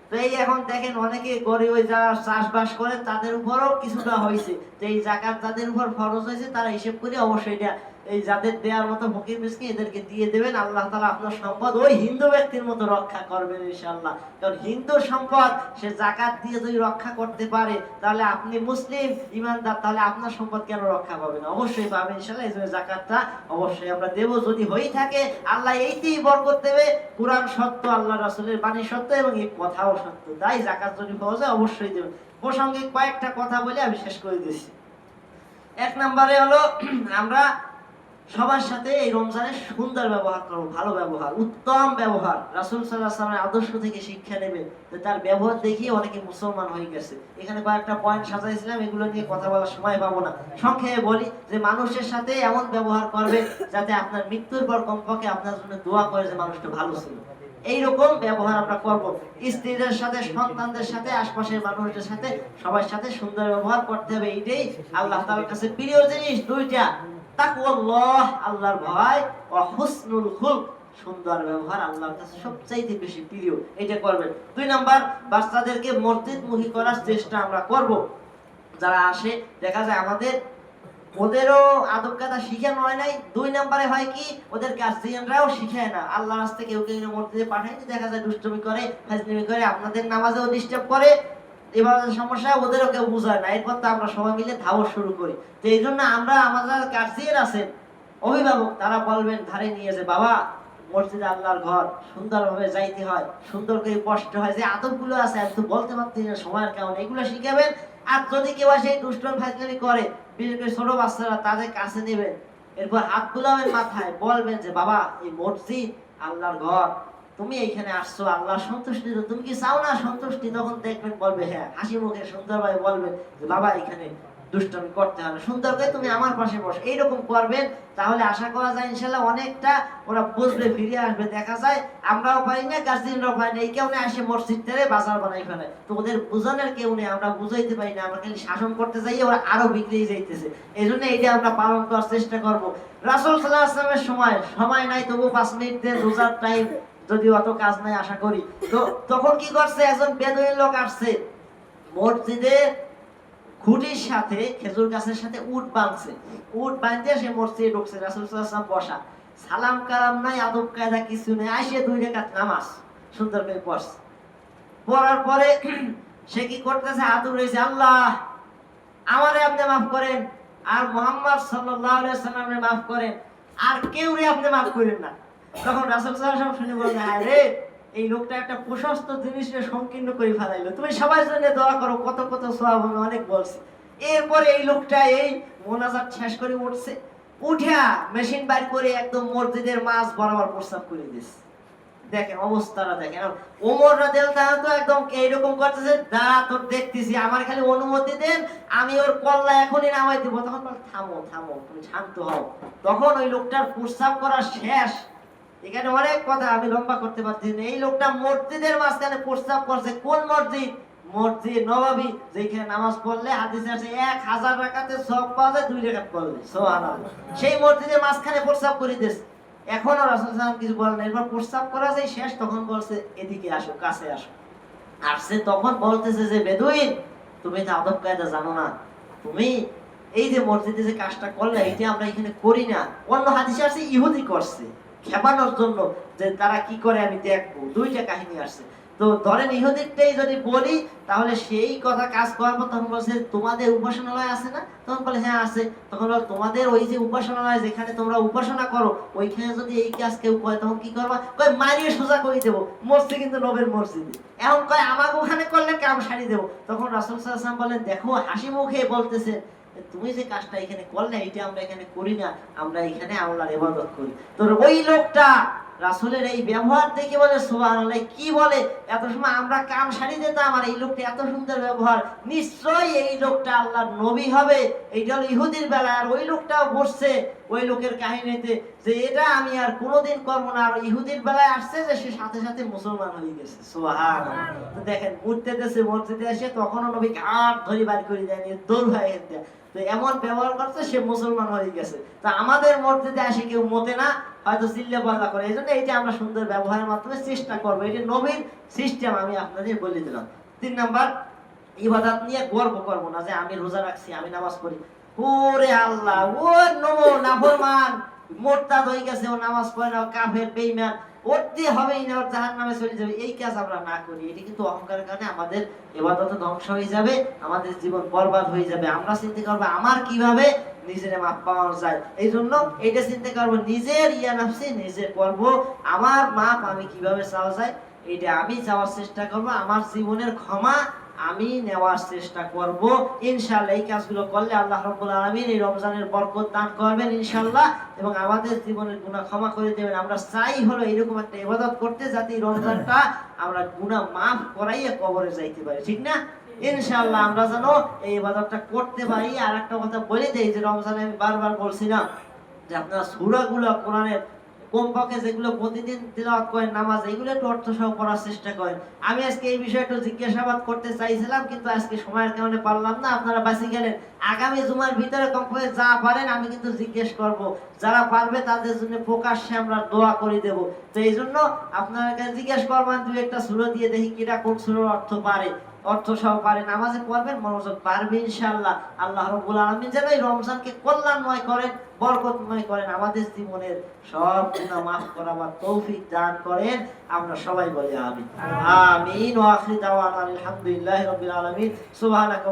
তো এই এখন দেখেন অনেকে গরিব ওই যারা চাষবাস করে তাদের উপরও কিছুটা হয়েছে, যে এই যাকাত যাদের উপর ফরজ হয়েছে তারা হিসেব করে অবশ্যই এটা এই যাদের দেওয়ার মতো ফকির মিসকিন এদেরকে দিয়ে দেবেন। আল্লাহ তাআলা আপনার সম্পদ ওই হিন্দু ব্যক্তির মতো রক্ষা করবেন ইনশাআল্লাহ। কারণ হিন্দুর সম্পদ সে যাকাত দিয়ে যদি রক্ষা করতে পারে, তাহলে আপনি মুসলিম ইমানদার, তাহলে আপনার সম্পদ কেন রক্ষা পাবে না? অবশ্যই পাবে ইনশাআল্লাহ। এই জন্য যাকাতটা অবশ্যই আমরা দেব, যদি হয়ে থাকে আল্লাহ এইতেই বরকত দেবে। কুরআন সত্য, আল্লাহ রাসূলের বাণী সত্য এবং এই কথাও সত্য, তাই যাকাত যদি পাওয়া যায় অবশ্যই দেবেন। প্রসঙ্গিক কয়েকটা কথা বলে আমি শেষ করে দিচ্ছি। 1 নম্বরে হলো আমরা সবার সাথে এই রমজানে সুন্দর ব্যবহার করব, ভালো ব্যবহার, উত্তম ব্যবহার। রাসূল সাল্লাল্লাহু আলাইহি ওয়াসাল্লামের আদর্শ থেকে শিক্ষা নেবে, তো তার ব্যবহার দেখিয়ে অনেকে মুসলমান হয়ে গেছে। এখানে কয়েকটা পয়েন্ট সাজাইছিলাম, এগুলো নিয়ে কথা বলার সময় পাবো না, সংক্ষেপে বলি যে মানুষের সাথে এমন ব্যবহার করবে যাতে আপনার মৃত্যুর পর কমপক্ষে আপনার জন্য দোয়া করে যে মানুষটা ভালো ছিল। এইরকম ব্যবহার আমরা করব। স্ত্রীদের সাথে, সন্তানদের সাথে, আশপাশের মানুষদের সাথে, সবার সাথে সুন্দর ব্যবহার করতে হবে। এইটাই আল্লাহ তাআলার কাছে প্রিয় জিনিস 2টা, তাকওয়াল্লাহ আল্লাহর ভয়, ও হুসনুল খুলক সুন্দর ব্যবহার আল্লাহর কাছে সবচাইতে বেশি প্রিয়, এটা করবেন। 2 নাম্বার, বাচ্চাদেরকে মসজিদমুখী করার চেষ্টা আমরা করব। যারা আসে দেখা যায় আমাদের ওদেরও আদব কায়দা শিখানো হয় নাই। 2 নম্বরে হয় কি, ওদের গার্জিয়ানরাও শিখায় না। আল্লাহর রাস্তায় কেউ কেউ মসজিদে পাঠায়, দেখা যায় দুষ্টুমি করে, ফাজলামি করে, আপনাদের নামাজেও ডিস্টার্ব করে, এবার সমস্যা ওদেরও কেউ বুঝায় না। এরপর তো আমরা সবাই মিলে ধাওয়া শুরু করি। তো এই জন্য আমরা আমাদের গার্জিয়ান আছেন, অভিভাবক, তারা বলবেন ধারে নিয়ে যে বাবা মসজিদে আল্লাহর ঘর, সুন্দরভাবে যাইতে হয়, সুন্দর করে কষ্ট হয়, যে আদবগুলো আছে আমি তো বলতে পারছি না সময়ের কারণে, এগুলো শিখাবেন। আর যদি কেউ সেই দুষ্টুমি ফাজলামি করে, বিশেষ করে ছোট বাচ্চারা, তাদের কাছে নেবেন, এরপর হাত বুলাবেন মাথায়, বলবেন যে বাবা এই মসজিদ আল্লাহর ঘর, তুমি এইখানে আসছো আল্লাহর সন্তুষ্টি, তুমি কি চাও না সন্তুষ্টি? তখন দেখবেন বলবে হ্যাঁ, হাসি মুখে সুন্দরভাবে বলবেন যে বাবা এখানে দুষ্টমি করতে হবে, সুন্দর করে তুমি আমার পাশে বসো, এইরকম করবেন। তাহলে আশা করা যায় ইনশাল্লাহ অনেকটা ওরা বুঝবে, ফিরে আসবে। দেখা যায় আমরাও পারি না, গার্জিয়ানরাও পারি না, এই কেউ আসে মসজিদ থেকে বাজার বানাই ফেলে, তো ওদের বোঝানোর কেউ নেই, আমরা বুঝাইতে পারি না, আমরা খালি শাসন করতে যাই, ওরা আরো বিগড়েই যাইতেছে। এই জন্য এইটা আমরা পালন করার চেষ্টা করবো। রাসূল সাল্লাল্লাহু আলাইহি ওয়াসাল্লামের সময় নাই, তবু 5 মিনিট দেন, রোজার টাইম, যদি অত কাজ নাই আশা করি। তো তখন কি করছে, একজন বেদুইন লোক আসছে, মসজিদে খুঁটির সাথে, খেজুর গাছের সাথে উট বাঁধছে, উট বাঁধতে সে মসজিদে ঢুকছে। রাসূল সাল্লাল্লাহু আলাইহি ওয়াসাল্লাম বসা, সালাম কালাম নাই, আদব কায়দা কিছু নেই, আসে 2 রাকাত নামাজ সুন্দর করে পড়ছে। পড়ার পরে সে কি করতেছে, হাত উঠেছে, আল্লাহ আমারে আপনি মাফ করেন, আর মুহাম্মদ সাল্লাল্লাহু আলাইহি ওয়াসাল্লামকে মাফ করেন, আর কেউরে আপনি মাফ করেন না। তখন রাসূল সাল্লাল্লাহু আলাইহি ওয়াসাল্লাম শুনে বললেন, আরে এই লোকটা একটা প্রশস্ত জিনিসকে সংকীর্ণ করে ফেলাইলো, তুমি সবার জন্য দোয়া করো, কত কত সওয়াব হবে, অনেক বলছি। এরপরে এই লোকটা এই মোনাজাত শেষ করে উঠছে, উঠা মেশিন বাইর করে একদম মসজিদের মাঝ বরাবর প্রস্তাব করে দিয়েছে। দেখেন অবস্থাটা দেখেন। ওমর রাদিয়াল্লাহু আনহু তো একদম এইরকম করতেছে, দা তোর দেখতেছি, আমার খালি অনুমতি দেন, আমি ওর কল্লা এখনই নামাই দিব। তখন বলে, থামো থামো, তুমি শান্ত হও। তখন ওই লোকটার প্রস্তাব করা শেষ। এখানে অনেক কথা আমি লম্বা করতে পারছি না। এই লোকটা মসজিদের মাঝখানে প্রস্তাব করছে। কোন মসজিদ? মসজিদ নববী, যেখানে নামাজ পড়লে হাদিসে আছে 1000 রাকাতের সওয়াব পাওয়া যায় 2 রাকাত পড়লে, সুবহানাল্লাহ। সেই মসজিদের মাঝখানে প্রস্তাব করে দিয়েছে। এখনো রাসূল সাল্লাল্লাহু আলাইহি ওয়াসাল্লাম কিছু বলেন না। এরপর প্রস্তাব করা যায় শেষ, তখন বলছে এদিকে আসো, কাছে আসো। আসছে, তখন বলতেছে যে বেদুইন, তুমি তো আদব কায়দা জানো না, তুমি এই যে মসজিদে যে কাজটা করলে, এটা আমরা এখানে করি না। অন্য হাদিসে আছে ইহুদি করছে, খেপানোর জন্য, যে তারা কি করে আমি দেখবো। 2টা কাহিনী আসছে। তো ধরেন ইহুদিরটাই যদি বলি, তাহলে সেই কথা কাজ করবো। তখন বলছে তোমাদের উপাসনালয় আছে না? তখন বলে হ্যাঁ আছে। তখন বলে তোমাদের ওই যে উপাসনালয় যেখানে তোমরা উপাসনা করো, ওইখানে যদি এই কাজ কেউ করে, তখন কি করবা? কয় মারিয়ে সোজা করে দেবো। মসজিদ কিন্তু নবীর মসজিদে, এখন কয় আমাকে ওখানে করলে কাম সারি দেবো। তখন রাসূল সাল্লাল্লাহু আলাইহি ওয়াসাল্লাম বলেন, দেখো হাসি মুখে বলতেছে, তুমি যে কাজটা এখানে করলে, এটা আমরা এখানে করি না, আমরা এখানে আল্লাহর ইবাদত করি। তো ওই লোকটা রাসূলের এই ব্যবহার দেখে বলে সুবহানাল্লাহ, কি বলে, এত সময় আমরা কাম সারি দিতাম, আর এই লোকটা এত সুন্দর ব্যবহার, নিশ্চয়ই এই লোকটা আল্লাহর নবী হবে। এইটা হলো ইহুদির বেলা। আর ওই লোকটাও বসছে ওই লোকের কাহিনীতে, যে এটা আমি আর কোনোদিন করবো না। আর ইহুদির বেলায় আসছে যে সে সাথে সাথে মুসলমান হয়ে গেছে, সুবহানাল্লাহ। তো দেখেন উঠতে দেশে মসজিদে এসে তখনও নবী ঘাট ধরে বাড়ি করে দেয়নি, দৌড় হয়ে গেছে। তো এমন ব্যবহার করছে, সে মুসলমান হয়ে গেছে। তা আমাদের মসজিদে আসে কেউ মতে না, হয়তো চিল্লে বাজা করে। এই জন্য এই যে আমরা সুন্দর ব্যবহারের মাধ্যমে চেষ্টা করবো, এটা নবীর সিস্টেম, আমি আপনাদের বলে দিলাম। 3 নাম্বার, ইবাদত নিয়ে গর্ব করবো না, যে আমি রোজা রাখছি, আমি নামাজ পড়ি। ওরে আল্লাহ, ও নমো নাফরমান, মোরতাদ হয়ে গেছে, ও নামাজ পড়ে না, কাফের বেঈমান, ওর দিয়ে হবেই না, ওর জাহান্নামে চলে যাবে। এই কাজ আমরা না করি, এটি কিন্তু অহংকারের কারণে আমাদের ইবাদত ধ্বংস হয়ে যাবে, আমাদের জীবন বরবাদ হয়ে যাবে। আমরা চিন্তা করবো আমার কিভাবে নিজের মাপ পাওয়া যায়। এই জন্য এটা চিন্তা করবো, নিজের নাফসি নিজে করবো, আমার মাপ আমি কিভাবে চাওয়া যায়, এটা আমি চাওয়ার চেষ্টা করবো। আমার জীবনের ক্ষমা আমি নেওয়ার চেষ্টা করব ইনশাআল্লাহ। এই কাজগুলো করলে আল্লাহ রাব্বুল আলামিন এই রমজানের বরকত দান করবেন ইনশাআল্লাহ, এবং আমাদের জীবনের গুনাহ ক্ষমা করে দেবেন। আমরা চাই হলো এরকম একটা ইবাদত করতে, যাতে এই রমজানটা আমরা গুনাহ মাফ করাইয়া কবরে যাইতে পারি, ঠিক না? ইনশাআল্লাহ আমরা যেন এই ইবাদতটা করতে পারি। আর একটা কথা বলে দেই, যে রমজানে আমি বারবার বলছিলাম যে আপনারা সূরাগুলো কোরআনের কমপক্ষে যেগুলো প্রতিদিন তিলাওয়াত করেন, নামাজ, এগুলো একটু অর্থ সহ পড়ার চেষ্টা করেন। আমি আজকে এই বিষয়ে একটু জিজ্ঞাসাবাদ করতে চাইছিলাম, কিন্তু আজকে সময়ের কারণে পারলাম না, আপনারা বাঁচি গেলেন। আগামী জুমার ভিতরে কমপক্ষে যা পারেন আমি কিন্তু জিজ্ঞেস করব, যারা পারবে তাদের জন্য প্রকাশ্যে আমরা দোয়া করে দেব। তো এই জন্য আপনারা জিজ্ঞেস করবেন, 2-1টা সূরা দিয়ে দেখি কিটা কোন সূরার অর্থ পারে, অর্থ সহ পারে, নামাজে পড়বেন, মনোযোগ পারবে ইনশাআল্লাহ। আল্লাহ রাব্বুল আলামিন যেন এই রমজানকে কল্যাণময় করেন, বরকতময় করেন, আমাদের জীবনের সব গুনাহ মাফ করার তৌফিক দান করেন। আমরা সবাই বলি আমিন। আমিন। ওয়া আখিরু দাওয়ানা আলহামদুলিল্লাহি রাব্বিল আলামিন। সুবহানাকা